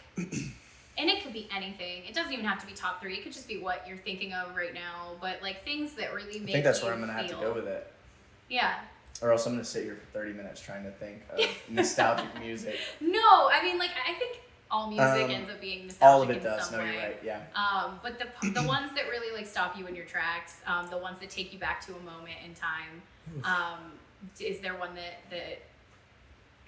Speaker 1: and it could be anything. It doesn't even have to be top 3. It could just be what you're thinking of right now. But like things that really make you
Speaker 3: I think that's where I'm gonna have to go with it.
Speaker 1: Yeah.
Speaker 3: Or else I'm gonna sit here for 30 minutes trying to think of nostalgic music.
Speaker 1: No, I mean like I think all music ends up being nostalgic.
Speaker 3: All of it
Speaker 1: in
Speaker 3: does.
Speaker 1: some
Speaker 3: No,
Speaker 1: way.
Speaker 3: you're right. Yeah.
Speaker 1: But the ones that really like stop you in your tracks, the ones that take you back to a moment in time. Is there one that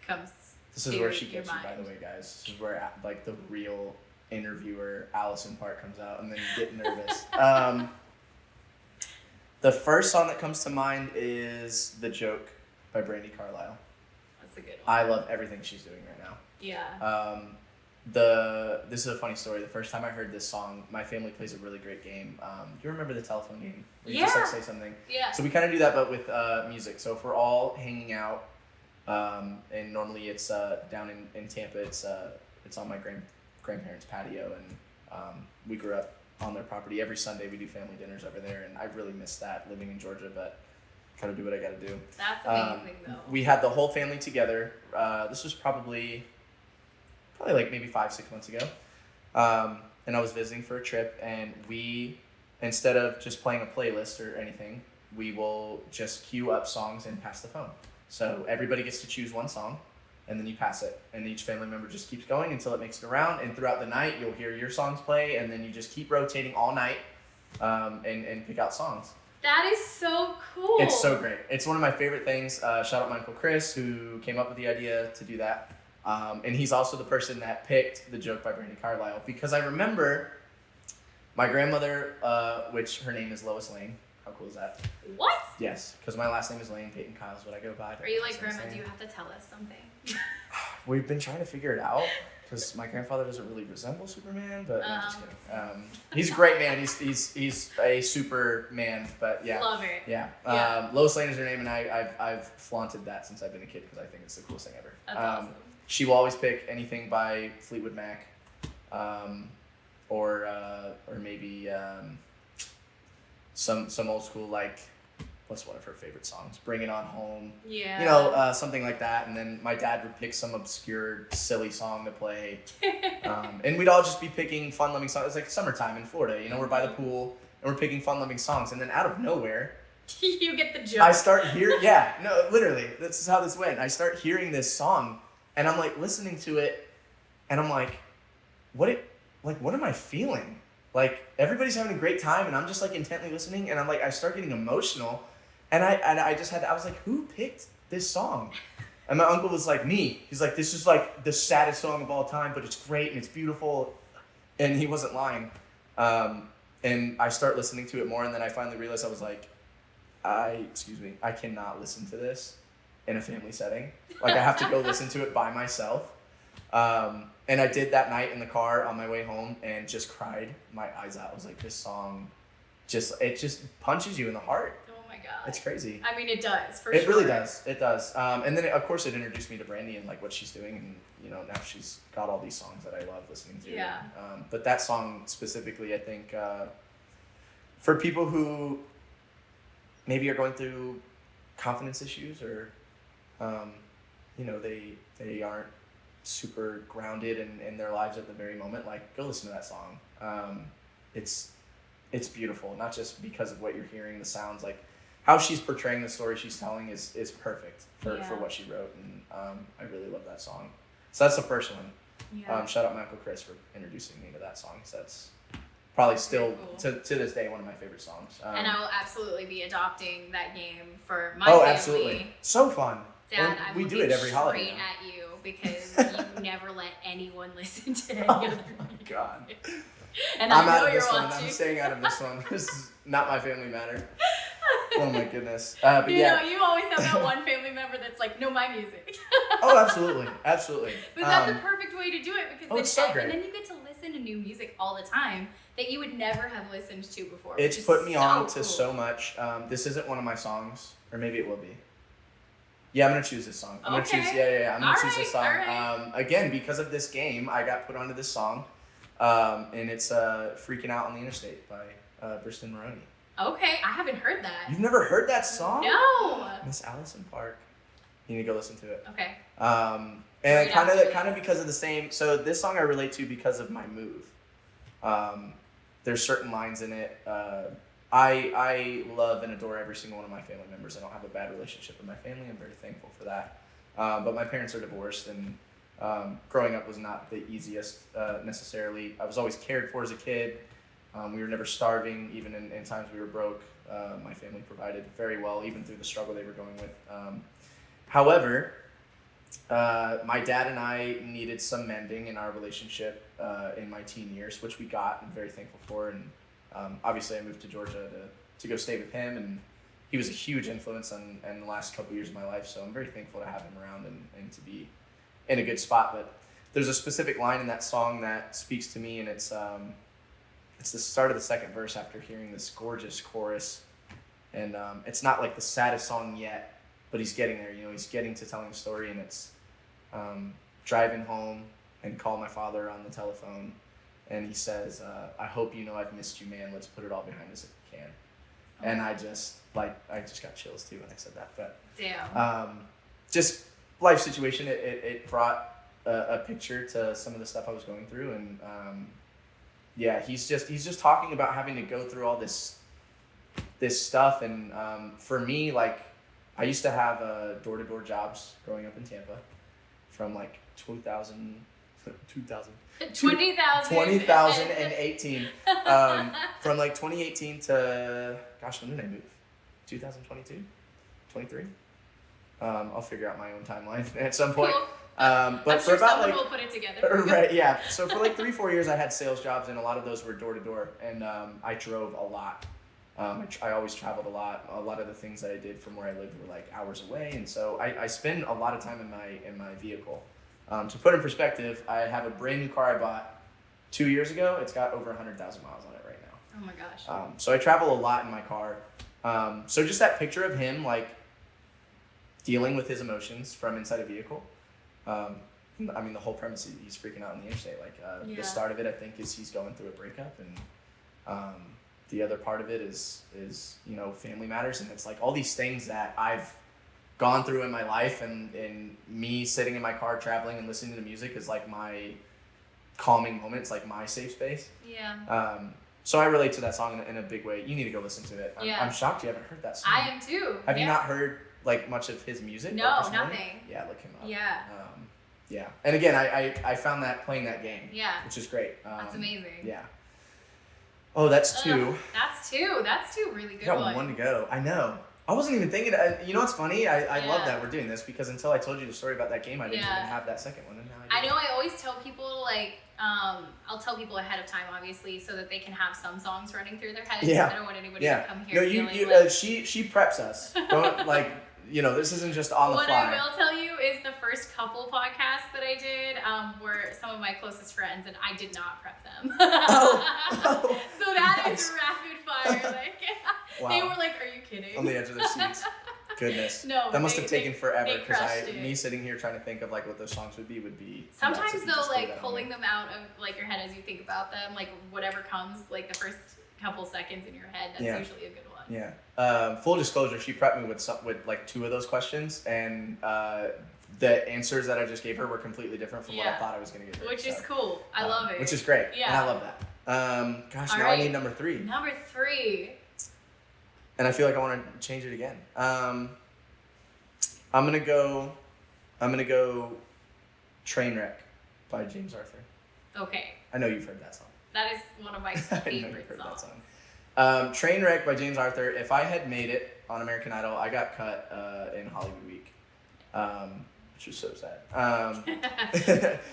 Speaker 1: comes?
Speaker 3: This is where she gets you, by the way, guys. This is where like the real interviewer Allison part comes out, and then you get nervous. The first song that comes to mind is "The Joke" by Brandi Carlile.
Speaker 1: That's a good one.
Speaker 3: I love everything she's doing right now.
Speaker 1: Yeah.
Speaker 3: This is a funny story. The first time I heard this song, my family plays a really great game. Do you remember the telephone game? Where you just like say something.
Speaker 1: Yeah.
Speaker 3: So we kind of do that, but with music. So if we're all hanging out, and normally it's down in Tampa. It's on my grandparents' patio, and we grew up on their property. Every Sunday we do family dinners over there, and I really miss that living in Georgia, but try to do what I got to do.
Speaker 1: That's amazing, though.
Speaker 3: We had the whole family together. This was probably like maybe 5-6 months ago. And I was visiting for a trip, and we, instead of just playing a playlist or anything, we will just queue up songs and pass the phone. So everybody gets to choose one song, and then you pass it. And each family member just keeps going until it makes it around. And throughout the night, you'll hear your songs play, and then you just keep rotating all night and pick out songs.
Speaker 1: That is so cool.
Speaker 3: It's so great. It's one of my favorite things. Shout out my Uncle Chris, who came up with the idea to do that. And he's also the person that picked The Joke by Brandi Carlile, because I remember my grandmother, which her name is Lois Lane. How cool is that?
Speaker 1: What?
Speaker 3: Yes, because my last name is Lane. Peyton Kyle is what I go by.
Speaker 1: Are you like, Grandma, do you have to tell us something?
Speaker 3: We've been trying to figure it out, because my grandfather doesn't really resemble Superman, but I'm just kidding. He's a great man. He's a Superman, but yeah.
Speaker 1: Love it.
Speaker 3: Yeah. Lois Lane is her name, and I've flaunted that since I've been a kid, because I think it's the coolest thing ever.
Speaker 1: That's awesome.
Speaker 3: She will always pick anything by Fleetwood Mac, or maybe some old school, like, what's one of her favorite songs? Bring It On Home.
Speaker 1: Yeah.
Speaker 3: You know, something like that. And then my dad would pick some obscure, silly song to play. And we'd all just be picking fun-loving songs. It's like summertime in Florida. You know, we're by the pool, and we're picking fun-loving songs. And then out of nowhere,
Speaker 1: you get the joke.
Speaker 3: I start hearing, literally, this is how this went. I start hearing this song, and I'm like listening to it, and I'm like, what am I feeling? Like, everybody's having a great time, and I'm just like intently listening, and I'm like, I start getting emotional, and I was like, who picked this song? And my uncle was like, me. He's like, this is like the saddest song of all time, but it's great and it's beautiful, and he wasn't lying. And I start listening to it more, and then I finally realized I was like, I cannot listen to this in a family setting. Like, I have to go listen to it by myself. And I did that night in the car on my way home and just cried my eyes out. I was like, this song it just punches you in the heart.
Speaker 1: Oh my God.
Speaker 3: It's crazy.
Speaker 1: I mean, it does, for sure.
Speaker 3: It really does. It does. And then, of course, it introduced me to Brandi and like what she's doing. And, you know, now she's got all these songs that I love listening to.
Speaker 1: Yeah.
Speaker 3: But that song specifically, I think, for people who maybe are going through confidence issues, or, you know, they aren't super grounded in their lives at the very moment, like, go listen to that song. It's beautiful, not just because of what you're hearing, the sounds, like how she's portraying the story she's telling is perfect for what she wrote, and I really love that song. So that's the first one.
Speaker 1: Yeah.
Speaker 3: Shout out my Uncle Chris for introducing me to that song. So that's probably still
Speaker 1: cool.
Speaker 3: to this day one of my favorite songs.
Speaker 1: And I will absolutely be adopting that game for my family.
Speaker 3: Oh, absolutely, so fun.
Speaker 1: Dad,
Speaker 3: And
Speaker 1: I'm
Speaker 3: we do
Speaker 1: looking
Speaker 3: it every holiday
Speaker 1: straight
Speaker 3: now.
Speaker 1: at you because you never let anyone listen to any other
Speaker 3: Oh my God.
Speaker 1: And
Speaker 3: I'm
Speaker 1: I
Speaker 3: out
Speaker 1: know
Speaker 3: of
Speaker 1: you're
Speaker 3: this one.
Speaker 1: watching.
Speaker 3: I'm staying out of this one. This is not my family matter. Oh my goodness. But
Speaker 1: you know, you always have that one family member that's like, no, my music.
Speaker 3: Oh, absolutely. Absolutely.
Speaker 1: But that's a perfect way to do it, because
Speaker 3: it's so great.
Speaker 1: and then you get to listen to new music all the time that you would never have listened to before.
Speaker 3: It's
Speaker 1: which is
Speaker 3: put me on
Speaker 1: so
Speaker 3: to
Speaker 1: cool.
Speaker 3: so much. This isn't one of my songs, or maybe it will be. Yeah, I'm gonna choose this song. I'm gonna choose. Yeah. I'm gonna choose this song.
Speaker 1: Alright.
Speaker 3: Again, because of this game, I got put onto this song, and it's "Freaking Out on the Interstate" by Bristol Maroney.
Speaker 1: Okay, I haven't heard that.
Speaker 3: You've never heard that song?
Speaker 1: No.
Speaker 3: Miss Allison Park. You need to go listen to it.
Speaker 1: Okay.
Speaker 3: And
Speaker 1: Right
Speaker 3: kind
Speaker 1: after
Speaker 3: of because of the same. So this song I relate to because of my move. There's certain lines in it. I love and adore every single one of my family members. I don't have a bad relationship with my family. I'm very thankful for that. But my parents are divorced, and growing up was not the easiest necessarily. I was always cared for as a kid. We were never starving, even in times we were broke. My family provided very well, even through the struggle they were going with. However, my dad and I needed some mending in our relationship in my teen years, which we got. I'm very thankful for. And obviously, I moved to Georgia to go stay with him, and he was a huge influence in the last couple years of my life. So I'm very thankful to have him around and to be in a good spot. But there's a specific line in that song that speaks to me, and it's the start of the second verse after hearing this gorgeous chorus. And it's not like the saddest song yet, but he's getting there. You know, he's getting to telling a story, and it's driving home and call my father on the telephone. And he says, I hope you know I've missed you, man. Let's put it all behind us if we can. Oh. And I just got chills too when I said that. But
Speaker 1: damn.
Speaker 3: just life situation, it brought a picture to some of the stuff I was going through, and yeah, he's just talking about having to go through all this stuff, and for me, like, I used to have door-to-door jobs growing up in Tampa from like 2018 from like 2018 to, gosh, when did I move? 2022, 23. I'll figure out my own timeline at some point.
Speaker 1: Cool.
Speaker 3: But
Speaker 1: I'm
Speaker 3: for
Speaker 1: sure
Speaker 3: about
Speaker 1: someone
Speaker 3: like,
Speaker 1: will put it together.
Speaker 3: right, yeah. So for like 3-4 years, I had sales jobs, and a lot of those were door to door, and I drove a lot. I always traveled a lot. A lot of the things that I did from where I lived were like hours away, and so I spend a lot of time in my vehicle. To put in perspective, I have a brand new car I bought 2 years ago. It's got over 100,000 miles on it right now.
Speaker 1: Oh my gosh.
Speaker 3: So I travel a lot in my car. So just that picture of him like dealing with his emotions from inside a vehicle. I mean, the whole premise, he's freaking out on the interstate. Like the start of it, I think, is he's going through a breakup, and the other part of it is you know, family matters, and it's like all these things that I've gone through in my life, and me sitting in my car traveling and listening to music is like my calming moment. It's like my safe space.
Speaker 1: Yeah.
Speaker 3: So I relate to that song in a big way. You need to go listen to it.
Speaker 1: Yeah.
Speaker 3: I'm shocked you haven't heard that song.
Speaker 1: I am too.
Speaker 3: Have you not heard like much of his music?
Speaker 1: No,
Speaker 3: like,
Speaker 1: nothing.
Speaker 3: Yeah, look him up.
Speaker 1: Yeah.
Speaker 3: Yeah. And again, I found that playing that game.
Speaker 1: Yeah.
Speaker 3: Which is great.
Speaker 1: That's amazing.
Speaker 3: Yeah. Oh, that's two.
Speaker 1: That's two really good
Speaker 3: I got
Speaker 1: ones.
Speaker 3: one to go. I know. I wasn't even thinking. You know what's funny? I love that we're doing this, because until I told you the story about that game, I didn't even have that second one. And now I do.
Speaker 1: I know. I always tell people, like, I'll tell people ahead of time, obviously, so that they can have some songs running through their heads.
Speaker 3: Yeah.
Speaker 1: I don't want anybody to come here.
Speaker 3: No,
Speaker 1: feeling
Speaker 3: she preps us. Don't like. You know, this isn't just on the
Speaker 1: fly.
Speaker 3: fly.
Speaker 1: What I will tell you is the first couple podcasts that I did were some of my closest friends, and I did not prep them.
Speaker 3: Oh.
Speaker 1: So that
Speaker 3: Nice.
Speaker 1: is rapid fire. Like,
Speaker 3: Wow.
Speaker 1: They were like, "Are you kidding?"
Speaker 3: On the edge of their seats. Goodness.
Speaker 1: No,
Speaker 3: that must have taken forever,
Speaker 1: they
Speaker 3: because
Speaker 1: crushed
Speaker 3: me
Speaker 1: it.
Speaker 3: sitting here trying to think of like what those songs would be
Speaker 1: Sometimes
Speaker 3: nuts if you
Speaker 1: though,
Speaker 3: just threw
Speaker 1: like
Speaker 3: that on
Speaker 1: pulling
Speaker 3: me.
Speaker 1: them out of like your head as you think about them, like whatever comes, like the first couple seconds in your head, that's usually a good one.
Speaker 3: Yeah. Full disclosure, she prepped me with like 2 of those questions, and the answers that I just gave her were completely different from what I thought I was going to get.
Speaker 1: Which is cool. I love it.
Speaker 3: Which is great.
Speaker 1: Yeah.
Speaker 3: And I love that. Gosh,
Speaker 1: All
Speaker 3: now
Speaker 1: right.
Speaker 3: I need number 3.
Speaker 1: Number 3.
Speaker 3: And I feel like I want to change it again. I'm gonna go Trainwreck by James Arthur.
Speaker 1: Okay.
Speaker 3: I know you've heard that song.
Speaker 1: That is one of my
Speaker 3: I know you've
Speaker 1: favorite
Speaker 3: heard
Speaker 1: songs.
Speaker 3: that song. Trainwreck by James Arthur. If I had made it on American Idol, I got cut in Hollywood Week, which was so sad.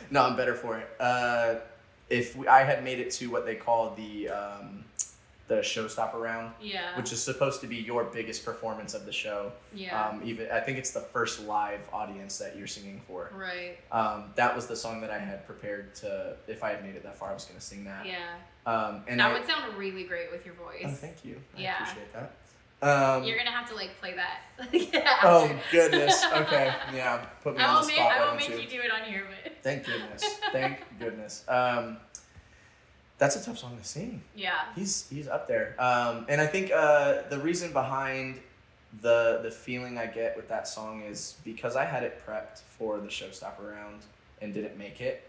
Speaker 3: No, I'm better for it. I had made it to what they call the showstopper round, which is supposed to be your biggest performance of the show. Even I think it's the first live audience that you're singing for.
Speaker 1: Right.
Speaker 3: That was the song that I had prepared to. If I had made it that far, I was going to sing that.
Speaker 1: Yeah.
Speaker 3: And
Speaker 1: that would sound really great with your voice.
Speaker 3: Oh, thank you. I appreciate that.
Speaker 1: You're gonna have to like play that.
Speaker 3: Oh goodness. Okay. Yeah. Put me on the spot.
Speaker 1: I won't make you do it on here, but.
Speaker 3: Thank goodness. Thank goodness. That's a tough song to sing.
Speaker 1: Yeah.
Speaker 3: He's up there. And I think the reason behind the feeling I get with that song is because I had it prepped for the showstopper round and didn't make it.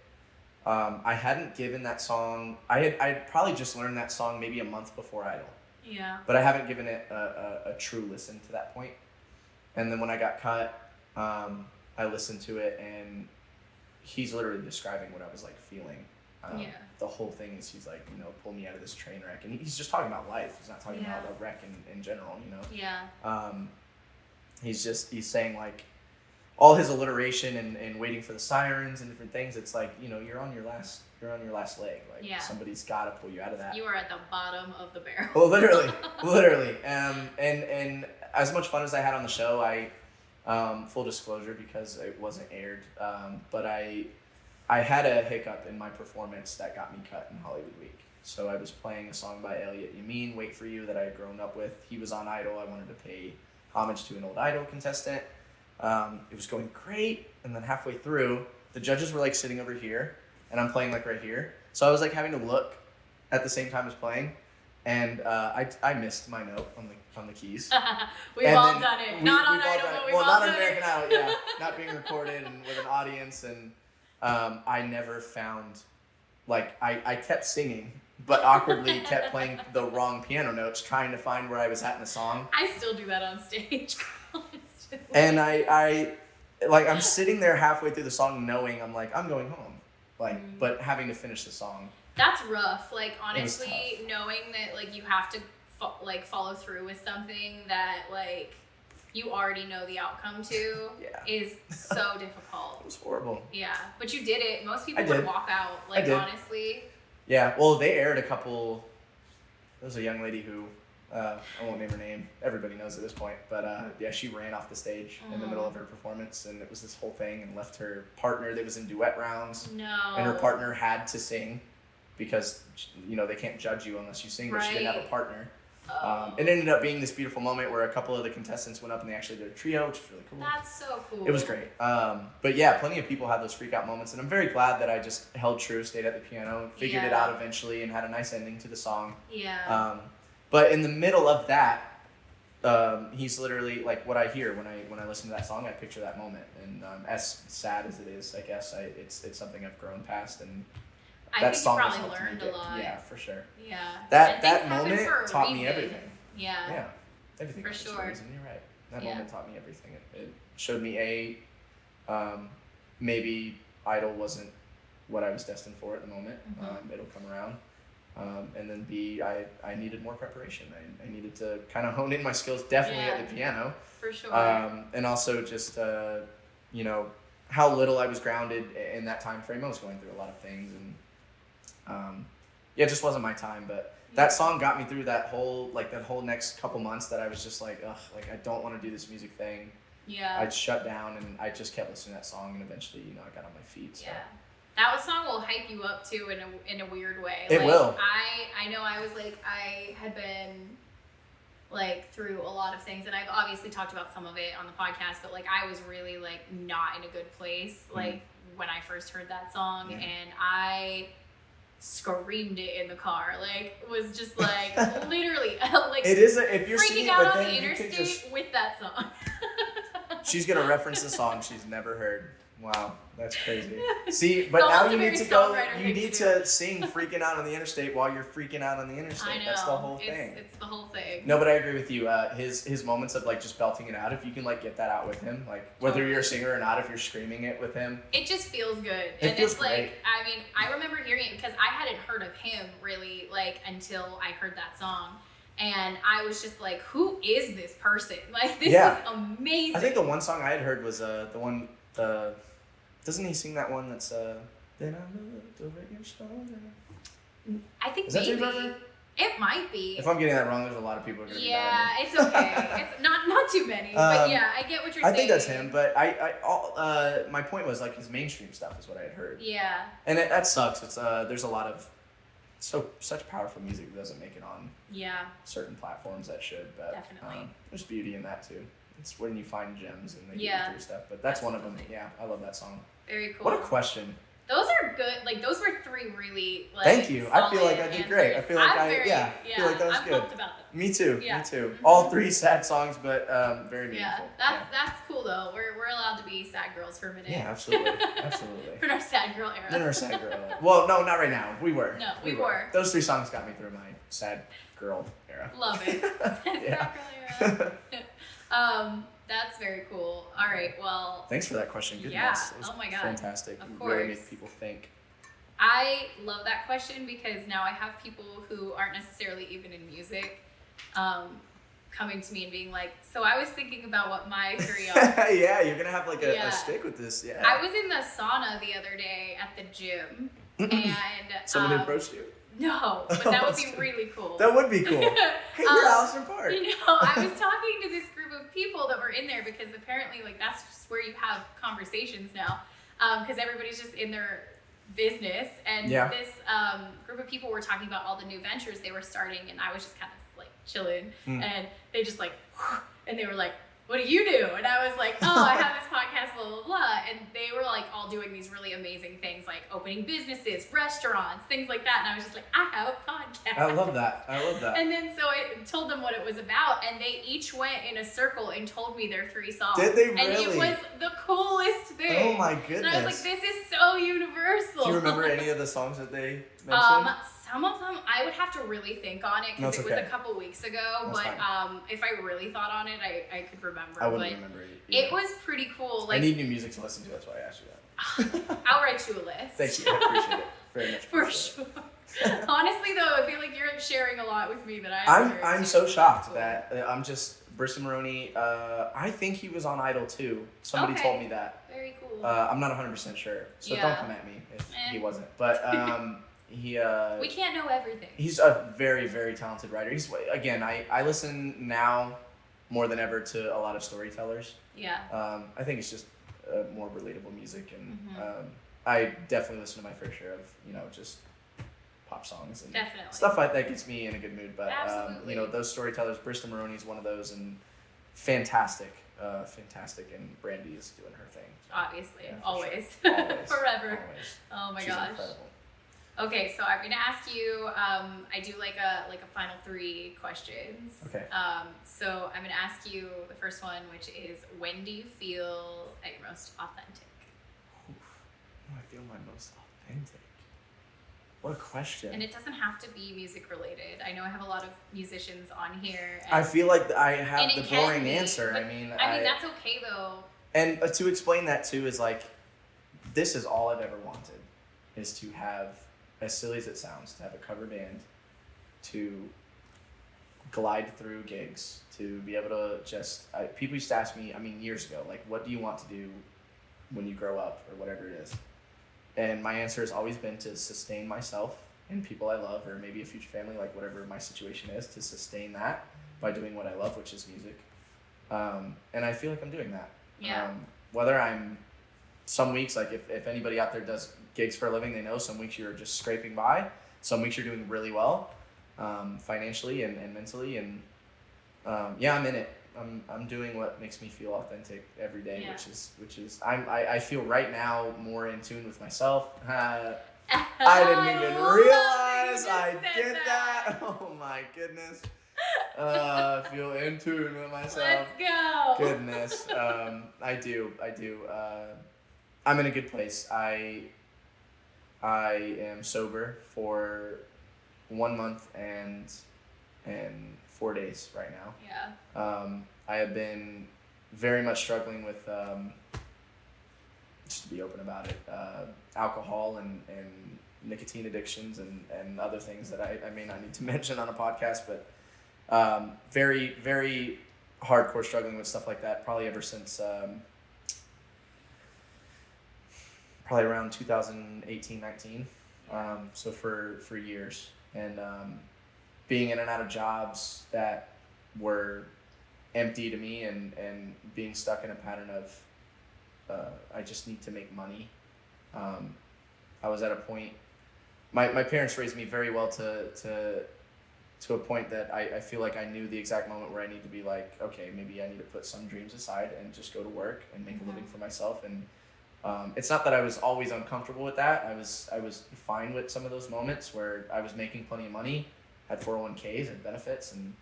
Speaker 3: I hadn't given that song. I'd probably just learned that song maybe a month before Idol.
Speaker 1: Yeah.
Speaker 3: But I haven't given it a true listen to that point. And then when I got cut, I listened to it, and he's literally describing what I was like feeling. The whole thing is he's like, you know, pull me out of this train wreck, and he's just talking about life. He's not talking about a wreck in general, you know.
Speaker 1: Yeah.
Speaker 3: He's saying like all his alliteration and waiting for the sirens and different things. It's like, you know, you're on your last leg. Like somebody's got to pull you out of that.
Speaker 1: You are at the bottom of the barrel.
Speaker 3: Well, literally. And as much fun as I had on the show, full disclosure, because it wasn't aired, but I had a hiccup in my performance that got me cut in Hollywood Week. So I was playing a song by Elliot Yamin, Wait For You, that I had grown up with. He was on Idol. I wanted to pay homage to an old Idol contestant. It was going great, and then halfway through, the judges were like sitting over here, and I'm playing like right here. So I was like having to look at the same time as playing, and I missed my note on the keys.
Speaker 1: We've all done it. Not on Idol, but we've all
Speaker 3: not on
Speaker 1: done
Speaker 3: American
Speaker 1: it.
Speaker 3: Idol, yeah. Not being recorded and with an audience, and I never found, like, I kept singing, but awkwardly kept playing the wrong piano notes, trying to find where I was at in the song.
Speaker 1: I still do that on stage.
Speaker 3: And I'm sitting there halfway through the song knowing I'm like, I'm going home. Like, but having to finish the song.
Speaker 1: That's rough. Like, honestly, knowing that, like, you have to, follow through with something that, like, you already know the outcome to is so difficult.
Speaker 3: It was horrible.
Speaker 1: Yeah. But you did it. Most people would walk out, like, honestly.
Speaker 3: Yeah. Well, they aired a couple. There was a young lady who, I won't name her name. Everybody knows at this point. But, she ran off the stage in the middle of her performance. And it was this whole thing, and left her partner that was in duet rounds.
Speaker 1: No.
Speaker 3: And her partner had to sing because, they can't judge you unless you sing. But she didn't have a partner. It ended up being this beautiful moment where a couple of the contestants went up and they actually did a trio, which was really cool.
Speaker 1: That's so cool.
Speaker 3: It was great. But yeah, plenty of people have those freak out moments, and I'm very glad that I just held true, stayed at the piano, figured it out eventually, and had a nice ending to the song.
Speaker 1: Yeah.
Speaker 3: But in the middle of that, he's literally like what I hear when I listen to that song. I picture that moment, and as sad as it is, I guess it's something I've grown past, and
Speaker 1: I
Speaker 3: that
Speaker 1: think
Speaker 3: song
Speaker 1: you
Speaker 3: has
Speaker 1: probably
Speaker 3: helped me
Speaker 1: learned a lot.
Speaker 3: Yeah, for sure.
Speaker 1: Yeah.
Speaker 3: That moment taught me everything.
Speaker 1: Yeah.
Speaker 3: Yeah. Everything.
Speaker 1: For
Speaker 3: happens
Speaker 1: sure.
Speaker 3: a reason. You're right. That moment taught me everything. It showed me maybe Idol wasn't what I was destined for at the moment. It'll come around. And then B, I needed more preparation. I needed to kind of hone in my skills, definitely at the piano.
Speaker 1: For sure.
Speaker 3: And also just, how little I was grounded in that time frame. I was going through a lot of things, and it just wasn't my time. But that song got me through that whole next couple months that I was just like, ugh, like I don't want to do this music thing.
Speaker 1: Yeah.
Speaker 3: I'd shut down, and I just kept listening to that song, and eventually, I got on my feet. So.
Speaker 1: Yeah. That song will hype you up too in a weird way.
Speaker 3: It will.
Speaker 1: I know I was like, I had been like through a lot of things, and I've obviously talked about some of it on the podcast, but like I was really like not in a good place like when I first heard that song, and I screamed it in the car, like was just like literally like
Speaker 3: it is if you're
Speaker 1: freaking
Speaker 3: singing
Speaker 1: out
Speaker 3: with
Speaker 1: on
Speaker 3: them,
Speaker 1: the interstate with that song.
Speaker 3: She's gonna reference the song she's never heard. Wow, that's crazy. See, but
Speaker 1: It's
Speaker 3: now
Speaker 1: almost
Speaker 3: you
Speaker 1: a
Speaker 3: need
Speaker 1: very
Speaker 3: to go.
Speaker 1: songwriter
Speaker 3: You
Speaker 1: thing
Speaker 3: need to sing "Freaking Out on the Interstate" while you're freaking out on the interstate.
Speaker 1: I know.
Speaker 3: That's the whole thing.
Speaker 1: It's the whole thing.
Speaker 3: No, but I agree with you. His moments of like just belting it out. If you can like get that out with him, like whether you're a singer or not, if you're screaming it with him,
Speaker 1: it just feels good.
Speaker 3: It
Speaker 1: and
Speaker 3: feels
Speaker 1: it's like,
Speaker 3: great.
Speaker 1: I mean, I remember hearing it because I hadn't heard of him really like until I heard that song. And I was just like, who is this person? Like, this is amazing.
Speaker 3: I think the one song I had heard was the one, doesn't he sing that one that's, Then I looked over your shoulder?
Speaker 1: I think
Speaker 3: Is that
Speaker 1: maybe.
Speaker 3: Jay Brother?
Speaker 1: It might be.
Speaker 3: If I'm getting that wrong, there's a lot of people who are going to be mad
Speaker 1: Yeah,
Speaker 3: at me.
Speaker 1: it's okay. It's not too many. But yeah, I get what you're saying.
Speaker 3: I think that's him, but my point was like his mainstream stuff is what I had heard.
Speaker 1: Yeah.
Speaker 3: And that sucks. It's there's a lot of such powerful music that doesn't make it on certain platforms that should, but
Speaker 1: Definitely.
Speaker 3: there's beauty in that too. It's when you find gems and they
Speaker 1: Yeah.
Speaker 3: get you through stuff. But that's one of them.
Speaker 1: Absolutely.
Speaker 3: Yeah, I love that song.
Speaker 1: Very cool.
Speaker 3: What a question.
Speaker 1: Those are good. Like, those were three really, like,
Speaker 3: Thank you. I feel like I
Speaker 1: solid
Speaker 3: did great. I
Speaker 1: answers.
Speaker 3: feel like
Speaker 1: I'm very,
Speaker 3: I feel like that was
Speaker 1: I'm
Speaker 3: good.
Speaker 1: pumped about them.
Speaker 3: Me too.
Speaker 1: Yeah.
Speaker 3: Me too.
Speaker 1: Mhm.
Speaker 3: All three sad songs, but very
Speaker 1: Yeah,
Speaker 3: meaningful.
Speaker 1: that's cool though. We're allowed to be sad girls for a minute.
Speaker 3: Yeah, absolutely. Absolutely.
Speaker 1: In our sad girl era.
Speaker 3: In our sad girl. Well, no, not right now. We were.
Speaker 1: No, we were.
Speaker 3: Those three songs got me through my sad girl era.
Speaker 1: Love it.
Speaker 3: Yeah.
Speaker 1: Sad girl era. That's very cool. All right, well.
Speaker 3: Thanks for that question. Goodness.
Speaker 1: Yeah.
Speaker 3: It was
Speaker 1: Oh my God.
Speaker 3: fantastic.
Speaker 1: Of
Speaker 3: It really
Speaker 1: course.
Speaker 3: made people think.
Speaker 1: I love that question because now I have people who aren't necessarily even in music coming to me and being like, so I was thinking about what my career.
Speaker 3: Yeah, you're gonna have like a
Speaker 1: Yeah.
Speaker 3: stick with this. Yeah.
Speaker 1: I was in the sauna the other day at the gym, and
Speaker 3: Someone approached you.
Speaker 1: no, but that would be really cool.
Speaker 3: That would be cool. Hey, you're Allison Park.
Speaker 1: You know, I was talking to this group of people that were in there because apparently, like, that's just where you have conversations now, because everybody's just in their business, and this group of people were talking about all the new ventures they were starting, and I was just kind of like chilling, and they just like, and they were like, what do you do? And I was like, oh, I have this podcast, blah, blah, blah. And they were like all doing these really amazing things, like opening businesses, restaurants, things like that. And I was just like, I have a podcast.
Speaker 3: I love that.
Speaker 1: And then so I told them what it was about, and they each went in a circle and told me their 3 songs.
Speaker 3: Did they really?
Speaker 1: And it was the coolest thing.
Speaker 3: Oh my goodness.
Speaker 1: And I was like, this is so universal.
Speaker 3: Do you remember any of the songs that they mentioned?
Speaker 1: Some of them, I would have to really think on it because it was a couple weeks ago.
Speaker 3: That's
Speaker 1: but
Speaker 3: fine.
Speaker 1: if I really thought on it, I could remember.
Speaker 3: I wouldn't remember it.
Speaker 1: It was pretty cool. Like,
Speaker 3: I need new music to listen to. That's why I asked you that.
Speaker 1: I'll write you a list.
Speaker 3: Thank you. I appreciate it very much.
Speaker 1: For sure. Honestly, though, I feel like you're sharing a lot with me that
Speaker 3: I'm so shocked that I'm just Bristol Maroney. I think he was on Idol too. Somebody told me that.
Speaker 1: Very cool.
Speaker 3: I'm not 100% sure, so don't come at me if he wasn't. But he.
Speaker 1: We can't know everything.
Speaker 3: He's a very, very talented writer. He's again. I listen now more than ever to a lot of storytellers.
Speaker 1: Yeah.
Speaker 3: I think it's just more relatable music, and I definitely listen to my fair share of just pop songs and stuff like that gets me in a good mood. But those storytellers, Bristol Maroney is one of those, and fantastic, and Brandy is doing her thing.
Speaker 1: Obviously,
Speaker 3: Yeah,
Speaker 1: always,
Speaker 3: sure. Always.
Speaker 1: forever.
Speaker 3: Always.
Speaker 1: Oh my
Speaker 3: She's
Speaker 1: gosh.
Speaker 3: incredible.
Speaker 1: Okay, so I'm gonna ask you. I do like a final 3 questions.
Speaker 3: Okay.
Speaker 1: So I'm gonna ask you the first one, which is, when do you feel at your most authentic?
Speaker 3: I feel my most authentic. What a question.
Speaker 1: And it doesn't have to be music related. I know I have a lot of musicians on here.
Speaker 3: I feel like I have the
Speaker 1: can
Speaker 3: boring
Speaker 1: be,
Speaker 3: answer.
Speaker 1: but,
Speaker 3: I mean,
Speaker 1: that's okay though.
Speaker 3: And to explain that too is like, this is all I've ever wanted, is to have, as silly as it sounds, to have a cover band, to glide through gigs, to be able to just, people used to ask me, years ago, like, what do you want to do when you grow up, or whatever it is? And my answer has always been to sustain myself and people I love, or maybe a future family, like whatever my situation is, to sustain that by doing what I love, which is music. And I feel like I'm doing that.
Speaker 1: Yeah.
Speaker 3: Whether I'm, some weeks, like if anybody out there does gigs for a living, they know some weeks you're just scraping by, some weeks you're doing really well, financially and mentally, and I'm in it. I'm doing what makes me feel authentic every day, which is I feel right now more in tune with myself. I didn't even realize I did that. Oh my goodness. I feel in tune with myself.
Speaker 1: Let's go.
Speaker 3: Goodness. I do. I'm in a good place. I am sober for 1 month and 4 days right now.
Speaker 1: Yeah.
Speaker 3: I have been very much struggling with, just to be open about it, alcohol and nicotine addictions and other things that I may not need to mention on a podcast, but very, very hardcore struggling with stuff like that, probably ever since probably around 2018, 19. So for years, and being in and out of jobs that were empty to me, and being stuck in a pattern of I just need to make money. I was at a point, my parents raised me very well to a point that I feel like I knew the exact moment where I need to be like, okay, maybe I need to put some dreams aside and just go to work and make a living for myself. And it's not that I was always uncomfortable with that. I was fine with some of those moments where I was making plenty of money, had 401ks and benefits, and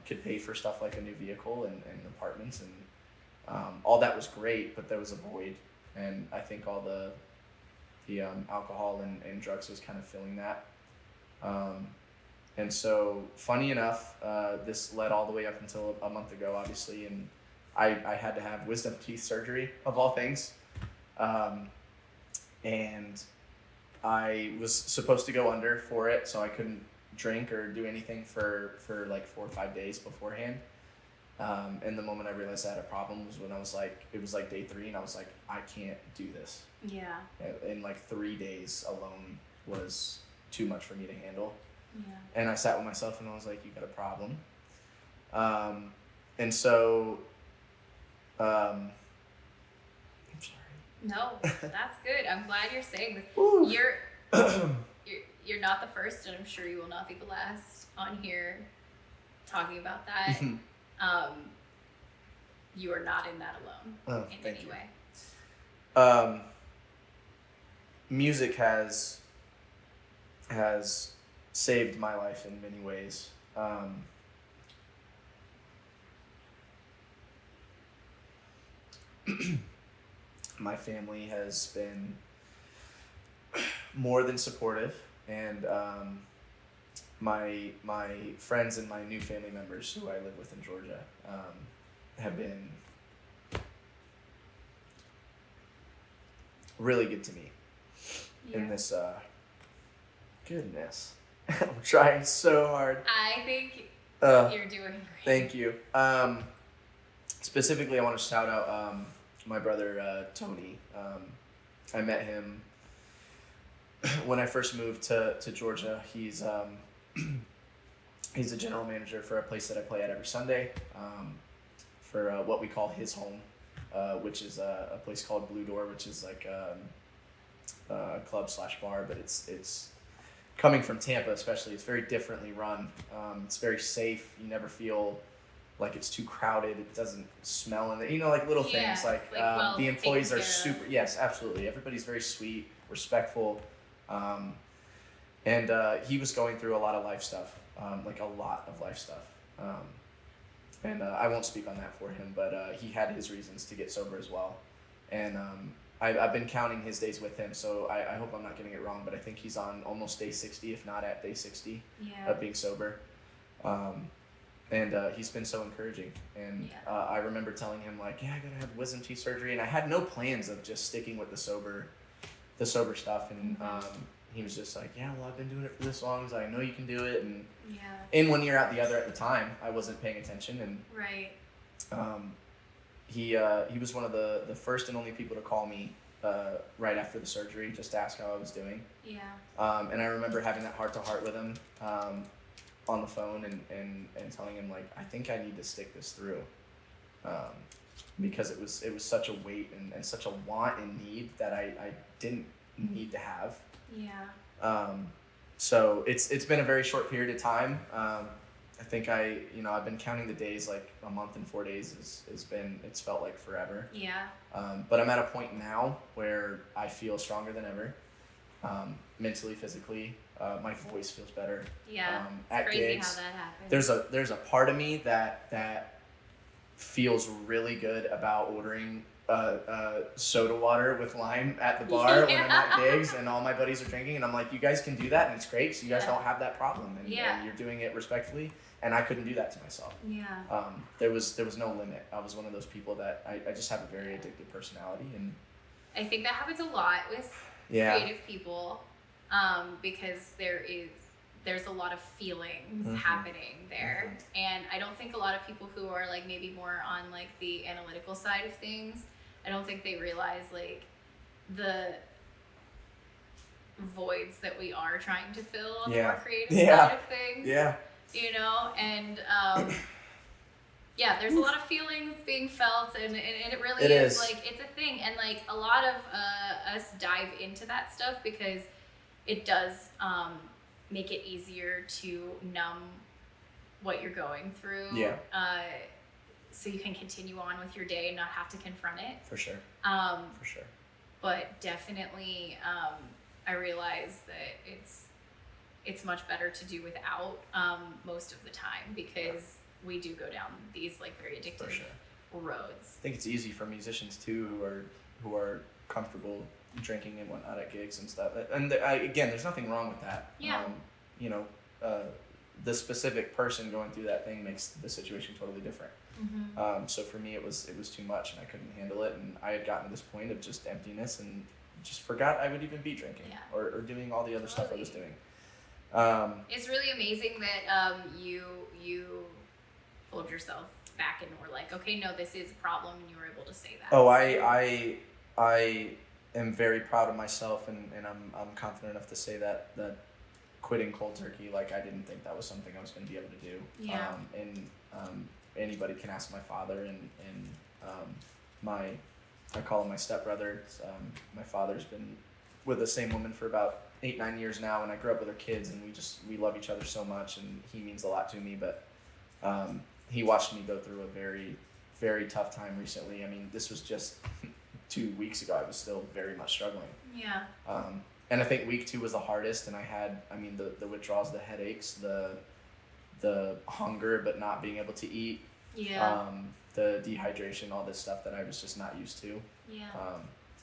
Speaker 3: could pay for stuff like a new vehicle and apartments, and all that was great, but there was a void, and I think all the alcohol and drugs was kind of filling that. And so, funny enough, this led all the way up until a month ago, obviously, and I had to have wisdom teeth surgery, of all things. And I was supposed to go under for it, so I couldn't drink or do anything for like 4 or 5 days beforehand. And the moment I realized I had a problem was when it was like day 3, and I was like, I can't do this.
Speaker 1: Yeah.
Speaker 3: And like 3 days alone was too much for me to handle.
Speaker 1: Yeah.
Speaker 3: And I sat with myself and I was like, you got a problem. And so, I'm sorry.
Speaker 1: No, that's good. I'm glad you're saying this.
Speaker 3: Woo.
Speaker 1: You're not the first, and I'm sure you will not be the last on here talking about that. you are not in that alone in
Speaker 3: thank
Speaker 1: any
Speaker 3: you.
Speaker 1: way.
Speaker 3: Music has saved my life in many ways. My family has been more than supportive, and my friends and my new family members who I live with in Georgia have been really good to me in this. Goodness, I'm trying so hard.
Speaker 1: I think you're doing great.
Speaker 3: Thank you. Specifically, I want to shout out my brother Tony. I met him when I first moved to Georgia. He's a general manager for a place that I play at every Sunday, for what we call his home, which is a place called Blue Door, which is like a club/bar, but it's coming from Tampa especially. It's very differently run. It's very safe. You never feel like it's too crowded. It doesn't smell, and like little things like
Speaker 1: well,
Speaker 3: the employees are
Speaker 1: taken care
Speaker 3: super. Yes, absolutely. Everybody's very sweet, respectful, and he was going through a lot of life stuff, like a lot of life stuff. And I won't speak on that for him, but he had his reasons to get sober as well, and I've been counting his days with him, so I hope I'm not getting it wrong, but I think he's on almost day 60, if not at day 60 of being sober. And he's been so encouraging. And I remember telling him, like, yeah, I gotta have wisdom teeth surgery. And I had no plans of just sticking with the sober stuff. And he was just like, yeah, well, I've been doing it for this long, so I know you can do it. And in one ear out the other at the time, I wasn't paying attention. And he was one of the first and only people to call me right after the surgery, just to ask how I was doing. And I remember having that heart-to-heart with him on the phone and telling him, like, I think I need to stick this through, because it was such a weight and such a want and need that I didn't need to have. So it's been a very short period of time. I think I've been counting the days, like a month and 4 days it's felt like forever. But I'm at a point now where I feel stronger than ever, mentally, physically. My voice feels better. At
Speaker 1: crazy
Speaker 3: gigs,
Speaker 1: how that happens.
Speaker 3: There's a part of me that feels really good about ordering soda water with lime at the bar when I'm at gigs and all my buddies are drinking, and I'm like, you guys can do that and it's great, so you guys don't have that problem, and you're doing it respectfully, and I couldn't do that to myself. There was no limit. I was one of those people that I just have a very addictive personality, and
Speaker 1: I think that happens a lot with creative people, because there's a lot of feelings happening there, and I don't think a lot of people who are like maybe more on like the analytical side of things, I don't think they realize like the voids that we are trying to fill on the more creative side of things. And there's a lot of feelings being felt, and it really is like, it's a thing, and like a lot of us dive into that stuff because it does make it easier to numb what you're going through, so you can continue on with your day and not have to confront it.
Speaker 3: For sure.
Speaker 1: But definitely, I realize that it's much better to do without most of the time, because we do go down these like very addictive roads.
Speaker 3: I think it's easy for musicians too who are comfortable drinking and whatnot at gigs and stuff. And again, there's nothing wrong with that. The specific person going through that thing makes the situation totally different. So for me, it was too much, and I couldn't handle it, and I had gotten to this point of just emptiness and just forgot I would even be drinking or doing all the other stuff I was doing.
Speaker 1: It's really amazing that you pulled yourself back and were like, okay, no, this is a problem, and you were able to say that.
Speaker 3: Oh, I am very proud of myself, and I'm confident enough to say that quitting cold turkey, like, I didn't think that was something I was going to be able to do. Anybody can ask my father and I call him my stepbrother. My father's been with the same woman for about 8-9 years now, and I grew up with her kids, and we love each other so much, and he means a lot to me. But he watched me go through a very very tough time recently. I mean, this was just 2 weeks ago. I was still very much struggling.
Speaker 1: Yeah.
Speaker 3: And I think week 2 was the hardest, and I had, I mean, the withdrawals, the headaches, the hunger but not being able to eat,
Speaker 1: Yeah.
Speaker 3: the dehydration, all this stuff that I was just not used to.
Speaker 1: Yeah.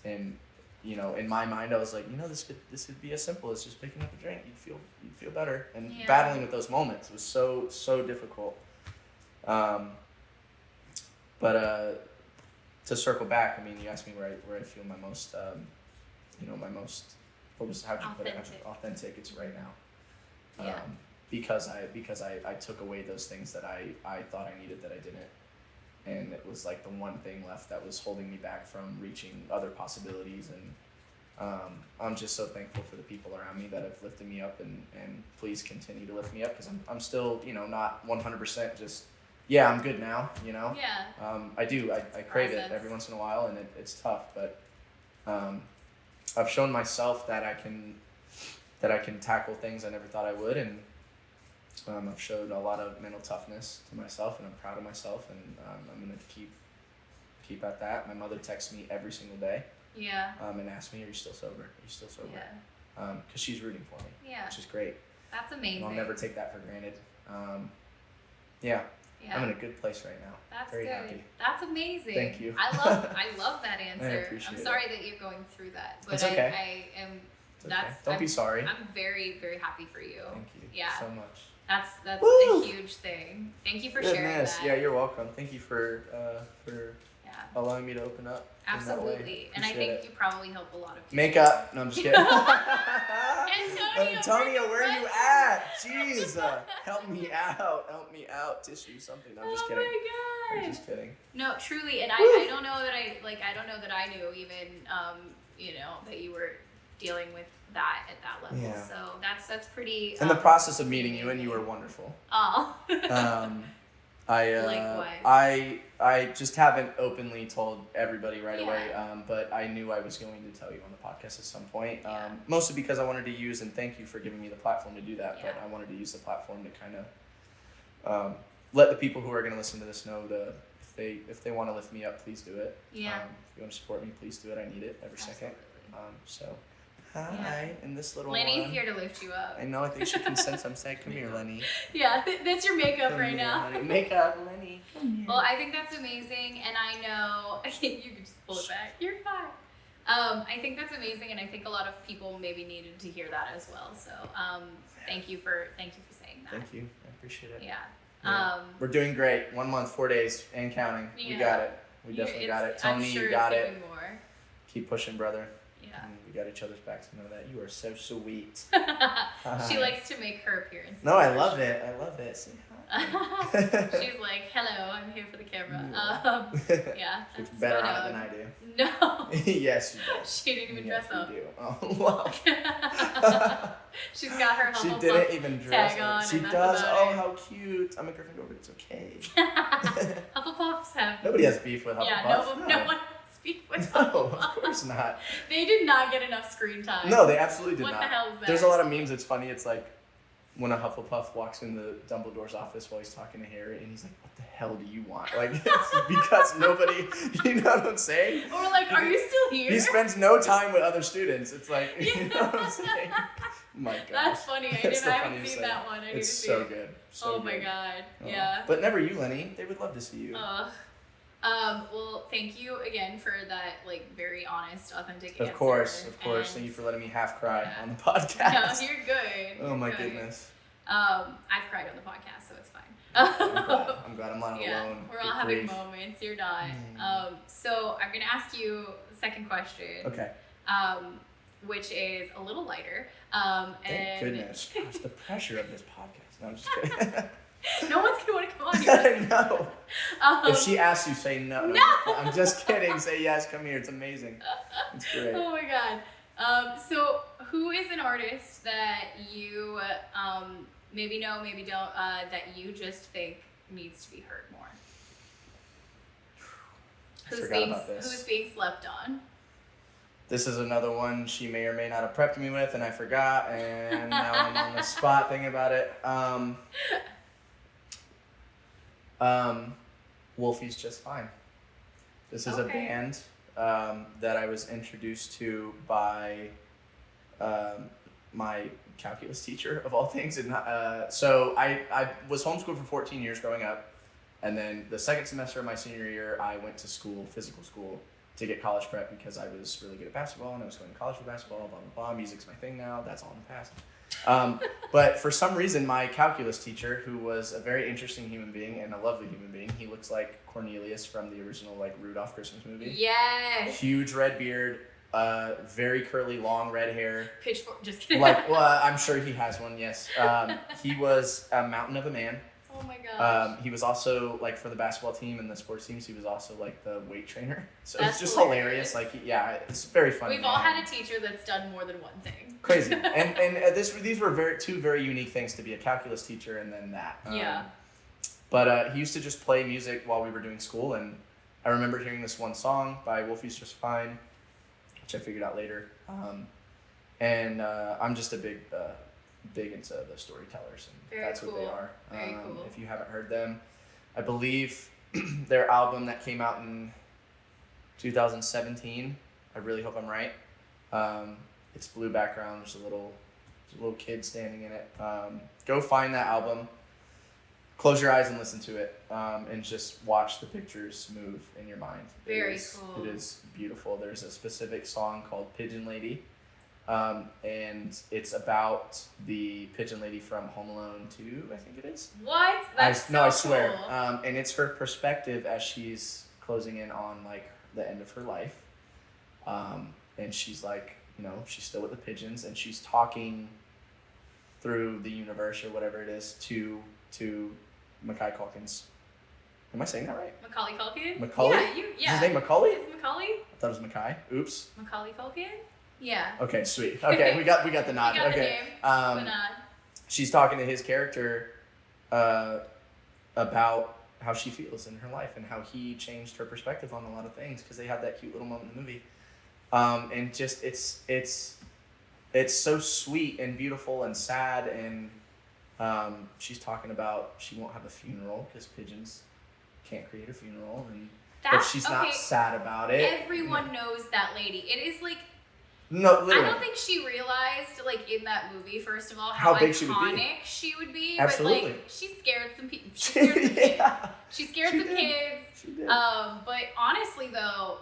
Speaker 3: And you know, in my mind, I was like, you know, this could be as simple as just picking up a drink. You'd feel better. And
Speaker 1: Yeah.
Speaker 3: battling with those moments was so difficult. But to circle back, I mean, you asked me where I feel my most, my most, how'd you put it? Authentic. It's right now.
Speaker 1: Yeah.
Speaker 3: Because I took away those things that I thought I needed that I didn't. And it was like the one thing left that was holding me back from reaching other possibilities. And I'm just so thankful for the people around me that have lifted me up, and please continue to lift me up, because I'm still, not 100% just, yeah, I'm good now,
Speaker 1: Yeah.
Speaker 3: I crave it every once in a while, and it's tough, but I've shown myself that I can tackle things I never thought I would, and I've showed a lot of mental toughness to myself, and I'm proud of myself, and I'm gonna keep at that. My mother texts me every single day,
Speaker 1: Yeah.
Speaker 3: and asks me, "Are you still sober? Are you still sober?"
Speaker 1: Yeah.
Speaker 3: Because she's rooting for me,
Speaker 1: Yeah.
Speaker 3: which is great.
Speaker 1: That's amazing.
Speaker 3: And I'll never take that for granted. Yeah,
Speaker 1: Yeah.
Speaker 3: I'm in a good place right now.
Speaker 1: That's
Speaker 3: Very
Speaker 1: good.
Speaker 3: happy.
Speaker 1: That's amazing.
Speaker 3: Thank you.
Speaker 1: I love that answer.
Speaker 3: appreciate
Speaker 1: I'm sorry that you're going through that, but
Speaker 3: It's okay.
Speaker 1: I am.
Speaker 3: It's okay. Don't
Speaker 1: I'm,
Speaker 3: be sorry.
Speaker 1: I'm very, very happy for you.
Speaker 3: Thank you
Speaker 1: Yeah.
Speaker 3: so much.
Speaker 1: That's
Speaker 3: Woo!
Speaker 1: a huge thing. Thank you for sharing
Speaker 3: Goodness.
Speaker 1: that.
Speaker 3: Yeah, you're welcome. Thank you for
Speaker 1: Yeah.
Speaker 3: allowing me to open up. in that way.
Speaker 1: Absolutely. And I
Speaker 3: Appreciate
Speaker 1: think
Speaker 3: it.
Speaker 1: you probably help a lot of people.
Speaker 3: Makeup. No, I'm just kidding.
Speaker 1: Antonio,
Speaker 3: where are you at? Jeez, help me out. Tissue, something. I'm just kidding.
Speaker 1: Oh my
Speaker 3: I'm
Speaker 1: god.
Speaker 3: just kidding.
Speaker 1: No, truly, and I don't know that I knew even that you were dealing with that at that level.
Speaker 3: Yeah.
Speaker 1: So that's pretty.
Speaker 3: In the process of meeting you, and you were wonderful.
Speaker 1: Oh.
Speaker 3: I just haven't openly told everybody right away,
Speaker 1: Yeah.
Speaker 3: but I knew I was going to tell you on the podcast at some point.
Speaker 1: Yeah.
Speaker 3: Mostly because I wanted to use, and thank you for giving me the platform to do that.
Speaker 1: Yeah.
Speaker 3: But I wanted to use the platform to kind of let the people who are going to listen to this know to if they want to lift me up, please do it.
Speaker 1: Yeah.
Speaker 3: If you want to support me, please do it. I need it every second.
Speaker 1: Absolutely.
Speaker 3: So hi, and this little
Speaker 1: Lenny's
Speaker 3: one.
Speaker 1: here to lift you up.
Speaker 3: I know. I think she can sense I'm saying, "Come here, Lenny."
Speaker 1: Yeah, that's your makeup
Speaker 3: Come
Speaker 1: right
Speaker 3: here,
Speaker 1: now.
Speaker 3: honey. Makeup, Lenny. Come here.
Speaker 1: Well, I think that's amazing, and I know you can just pull it back. You're fine. I think that's amazing, and I think a lot of people maybe needed to hear that as well. So, thank you for saying that.
Speaker 3: Thank you. I appreciate it.
Speaker 1: Yeah.
Speaker 3: Yeah. We're doing great. 1 month, 4 days, and counting. We
Speaker 1: Yeah.
Speaker 3: got it. We definitely got it. Tony,
Speaker 1: I'm sure
Speaker 3: you got
Speaker 1: it's
Speaker 3: it.
Speaker 1: even more.
Speaker 3: Keep pushing, brother.
Speaker 1: Yeah.
Speaker 3: And we got each other's backs to know that. You are so sweet.
Speaker 1: She likes to make her appearance.
Speaker 3: No, I love it. I love it. Say hi.
Speaker 1: She's like, "Hello, I'm here for the camera." Yeah.
Speaker 3: She's
Speaker 1: that's
Speaker 3: better
Speaker 1: what,
Speaker 3: on it than I do.
Speaker 1: No.
Speaker 3: Yes, you do.
Speaker 1: She didn't even
Speaker 3: Yes,
Speaker 1: dress up.
Speaker 3: you do. Oh, wow.
Speaker 1: She's got her
Speaker 3: She
Speaker 1: Hufflepuff
Speaker 3: didn't even dress
Speaker 1: tag
Speaker 3: up.
Speaker 1: on,
Speaker 3: She
Speaker 1: and that's
Speaker 3: does.
Speaker 1: about
Speaker 3: Oh,
Speaker 1: it.
Speaker 3: how cute. I'm a Gryffindor, but it's okay.
Speaker 1: Hufflepuffs have.
Speaker 3: Nobody has beef with Hufflepuff.
Speaker 1: Yeah, no one speak with
Speaker 3: No,
Speaker 1: Hufflepuff.
Speaker 3: of course not.
Speaker 1: They did not get enough screen time.
Speaker 3: No, they absolutely did
Speaker 1: What
Speaker 3: not.
Speaker 1: the hell is that?
Speaker 3: There's a lot of memes. It's funny. It's like when a Hufflepuff walks into Dumbledore's office while he's talking to Harry, and he's like, "What the hell do you want?" Like, it's because nobody, you know what I'm saying?
Speaker 1: Or like, "Are you still here?"
Speaker 3: He spends no time with other students. It's like, you
Speaker 1: Yeah.
Speaker 3: know what I'm saying? My God.
Speaker 1: That's funny. I
Speaker 3: It's the
Speaker 1: haven't
Speaker 3: funniest
Speaker 1: seen
Speaker 3: thing.
Speaker 1: that one. I need to
Speaker 3: It's
Speaker 1: see
Speaker 3: so
Speaker 1: it.
Speaker 3: good. So
Speaker 1: Oh my
Speaker 3: good.
Speaker 1: god.
Speaker 3: Oh.
Speaker 1: Yeah.
Speaker 3: But never you, Lenny. They would love to see you.
Speaker 1: Well, thank you again for that, like, very honest, authentic answer.
Speaker 3: Of course.
Speaker 1: And-
Speaker 3: Thank you for letting me half cry
Speaker 1: Yeah.
Speaker 3: on the podcast.
Speaker 1: No, you're good.
Speaker 3: Oh my
Speaker 1: You're good.
Speaker 3: goodness.
Speaker 1: I've cried on the podcast, so it's fine.
Speaker 3: I'm glad I'm not
Speaker 1: Yeah,
Speaker 3: alone.
Speaker 1: we're all
Speaker 3: Good
Speaker 1: having
Speaker 3: grief.
Speaker 1: moments. You're not.
Speaker 3: Mm.
Speaker 1: So I'm gonna ask you the second question.
Speaker 3: Okay.
Speaker 1: Which is a little lighter.
Speaker 3: Thank
Speaker 1: and
Speaker 3: goodness. Gosh, the pressure of this podcast. No, I'm just kidding.
Speaker 1: No one's gonna want to come on here.
Speaker 3: No.
Speaker 1: Um,
Speaker 3: If she asks you, say no.
Speaker 1: No!
Speaker 3: I'm just kidding. Say yes. Come here. It's amazing. It's great.
Speaker 1: Oh my god. So who is an artist that you maybe know, maybe don't, that you just think needs to be heard more?
Speaker 3: I forgot about this.
Speaker 1: Who's being slept on?
Speaker 3: This is another one she may or may not have prepped me with, and I forgot, and now I'm on the spot thinking about it. Wolfie's Just Fine. This is a band that I was introduced to by my calculus teacher, of all things. And so I was homeschooled for 14 years growing up. And then the second semester of my senior year, I went to school, physical school, to get college prep because I was really good at basketball and I was going to college for basketball, blah, blah, blah. Music's my thing now. That's all in the past. But for some reason, my calculus teacher, who was a very interesting human being and a lovely human being, he looks like Cornelius from the original Rudolph Christmas movie.
Speaker 1: Yes.
Speaker 3: Huge red beard, very curly, long red hair.
Speaker 1: Pitchfork, just kidding.
Speaker 3: Well, I'm sure he has one, yes. He was a mountain of a man.
Speaker 1: Oh my gosh.
Speaker 3: He was also for the basketball team and the sports teams. He was also the weight trainer. So
Speaker 1: That's
Speaker 3: it's just
Speaker 1: hilarious.
Speaker 3: It's very funny.
Speaker 1: We've all had a teacher that's done more than one thing.
Speaker 3: Crazy. and these were two very unique things, to be a calculus teacher and then that.
Speaker 1: Yeah.
Speaker 3: But he used to just play music while we were doing school, and I remember hearing this one song by Wolfie's Just Fine, which I figured out later. And I'm just a big into the storytellers, and
Speaker 1: Very
Speaker 3: that's
Speaker 1: cool.
Speaker 3: what they are.
Speaker 1: Very cool.
Speaker 3: If you haven't heard them, I believe their album that came out in 2017. I really hope I'm right. It's blue background. There's a little kid standing in it. Go find that album. Close your eyes and listen to it, and just watch the pictures move in your mind.
Speaker 1: Very cool.
Speaker 3: It is beautiful. There's a specific song called Pigeon Lady. And it's about the pigeon lady from Home Alone 2, I think it is.
Speaker 1: What? That's
Speaker 3: I
Speaker 1: so
Speaker 3: swear.
Speaker 1: cool.
Speaker 3: And it's her perspective as she's closing in on the end of her life. And she's she's still with the pigeons, and she's talking through the universe or whatever it is to Macaulay Culkin's. Am I saying that right?
Speaker 1: Macaulay Culkin?
Speaker 3: Macaulay?
Speaker 1: Yeah.
Speaker 3: Is his name Macaulay?
Speaker 1: Is it Macaulay?
Speaker 3: I thought it was Mackay. Oops.
Speaker 1: Macaulay Culkin? Yeah.
Speaker 3: Okay, sweet. Okay, we got the nod.
Speaker 1: We got
Speaker 3: okay.
Speaker 1: the name. The nod.
Speaker 3: She's talking to his character about how she feels in her life and how he changed her perspective on a lot of things, because they had that cute little moment in the movie. And just it's so sweet and beautiful and sad, and she's talking about she won't have a funeral because pigeons can't create a funeral, but she's not sad about it.
Speaker 1: Everyone knows that lady. It is
Speaker 3: no, literally.
Speaker 1: I don't think she realized, in that movie, first of all,
Speaker 3: How big
Speaker 1: iconic she would be.
Speaker 3: Absolutely.
Speaker 1: But, she scared some people. She scared some kids. She scared some kids.
Speaker 3: She did.
Speaker 1: But honestly, though,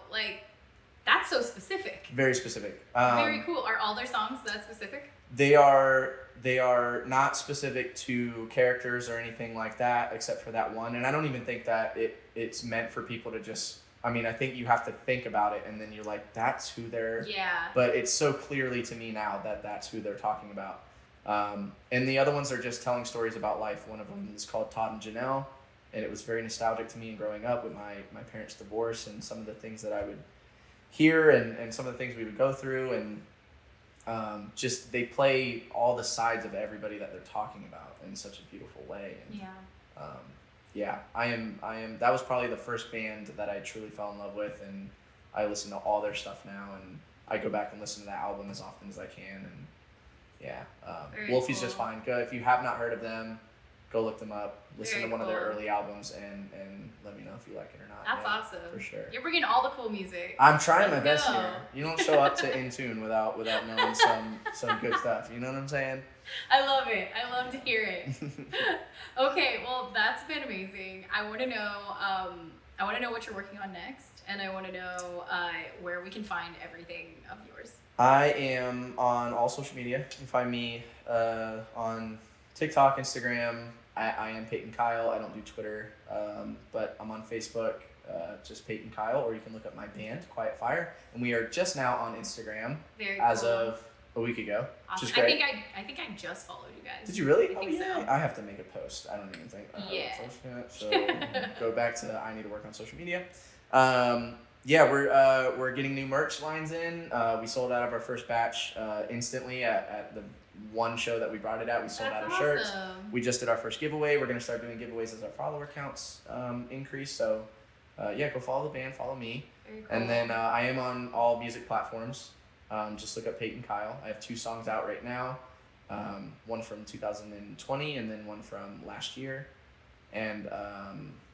Speaker 1: that's so specific.
Speaker 3: Very specific.
Speaker 1: Very cool. Are all their songs that specific?
Speaker 3: They are not specific to characters or anything like that, except for that one. And I don't even think that it's meant for people to just... I think you have to think about it, and then you're like, that's who they're...
Speaker 1: Yeah.
Speaker 3: But it's so clearly to me now that that's who they're talking about. And the other ones are just telling stories about life. One of them is called Todd and Janelle, and it was very nostalgic to me growing up with my parents' divorce and some of the things that I would hear and some of the things we would go through. And just they play all the sides of everybody that they're talking about in such a beautiful way. And, yeah, I am. That was probably the first band that I truly fell in love with, and I listen to all their stuff now, and I go back and listen to that album as often as I can. And yeah, Wolfie's Just Fine. Go if you have not heard of them, go look them up. Listen to one of their early albums, and let me know if you like it or not.
Speaker 1: That's awesome.
Speaker 3: For sure.
Speaker 1: You're bringing all the cool music.
Speaker 3: I'm trying my
Speaker 1: Let's
Speaker 3: best
Speaker 1: go.
Speaker 3: here. You don't show up to In Tune without knowing some good stuff. You know what I'm saying?
Speaker 1: I love it. I love to hear it. Okay, well, that's been amazing. I want to know what you're working on next, and I want to know where we can find everything of yours.
Speaker 3: I am on all social media. You can find me on TikTok, Instagram. I am Peyton Kyle. I don't do Twitter, but I'm on Facebook, just Peyton Kyle, or you can look up my band, Quiet Fire, and we are just now on Instagram as of a week ago.
Speaker 1: Awesome.
Speaker 3: Which is great.
Speaker 1: I think I just followed you guys.
Speaker 3: Did you really?
Speaker 1: I think so.
Speaker 3: I have to make a post. I don't even think.
Speaker 1: Yeah.
Speaker 3: So go back to I need to work on social media. Yeah, we're getting new merch lines in. We sold out of our first batch instantly at the one show that we brought it at. We sold out of shirts. We just did our first giveaway. We're gonna start doing giveaways as our follower counts increase. So yeah, go follow the band, follow me.
Speaker 1: Very cool.
Speaker 3: And then I am on all music platforms. Just look up Peyton Kyle. I have 2 songs out right now. One from 2020 and then one from last year. And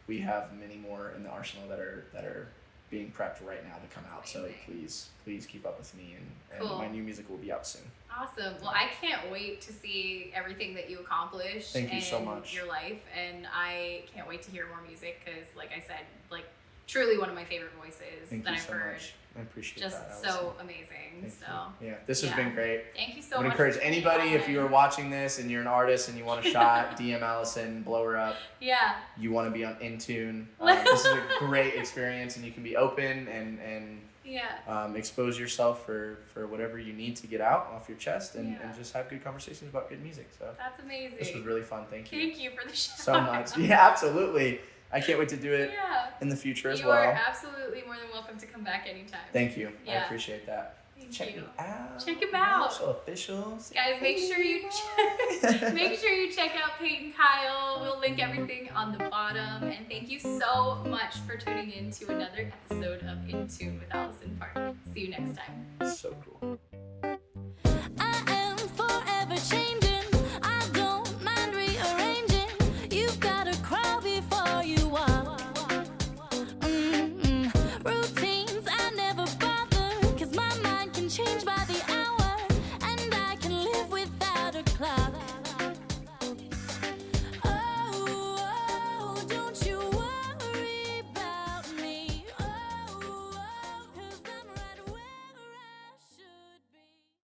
Speaker 3: we have many more in the arsenal that are being prepped right now to come out. So
Speaker 1: Amazing.
Speaker 3: please keep up with me, and
Speaker 1: Cool.
Speaker 3: my new music will be out soon.
Speaker 1: Awesome. Well, I can't wait to see everything that you accomplish
Speaker 3: Thank you
Speaker 1: in
Speaker 3: so much.
Speaker 1: your life, and I can't wait to hear more music because, like I said, like truly one of my favorite voices
Speaker 3: Thank
Speaker 1: that
Speaker 3: you
Speaker 1: I've
Speaker 3: so
Speaker 1: heard.
Speaker 3: much. I appreciate
Speaker 1: Just
Speaker 3: that.
Speaker 1: so amazing.
Speaker 3: Thank
Speaker 1: So
Speaker 3: you. Yeah, this has
Speaker 1: Yeah.
Speaker 3: been great.
Speaker 1: thank you so
Speaker 3: I would
Speaker 1: much.
Speaker 3: encourage
Speaker 1: for being
Speaker 3: anybody, if
Speaker 1: on.
Speaker 3: you are watching this and you're an artist and you want a shot, DM Allison, blow her up.
Speaker 1: Yeah.
Speaker 3: You want to be on Intune. This is a great experience, and you can be open and
Speaker 1: Yeah.
Speaker 3: expose yourself for whatever you need to get out off your chest, and
Speaker 1: Yeah.
Speaker 3: just have good conversations about good music. So
Speaker 1: That's amazing.
Speaker 3: this was really fun. Thank you
Speaker 1: Thank you for the show.
Speaker 3: so much. Yeah, absolutely. I can't wait to do it
Speaker 1: Yeah.
Speaker 3: in the future as
Speaker 1: You
Speaker 3: well.
Speaker 1: are absolutely more than welcome to come back anytime.
Speaker 3: Thank you. I
Speaker 1: Yeah.
Speaker 3: appreciate that.
Speaker 1: Thank
Speaker 3: Check
Speaker 1: you.
Speaker 3: me out.
Speaker 1: Check him out.
Speaker 3: So official.
Speaker 1: Guys, make sure you check out Peyton Kyle. We'll link everything on the bottom. And thank you so much for tuning in to another episode of In Tune with Allison Park. See you next time.
Speaker 3: So cool.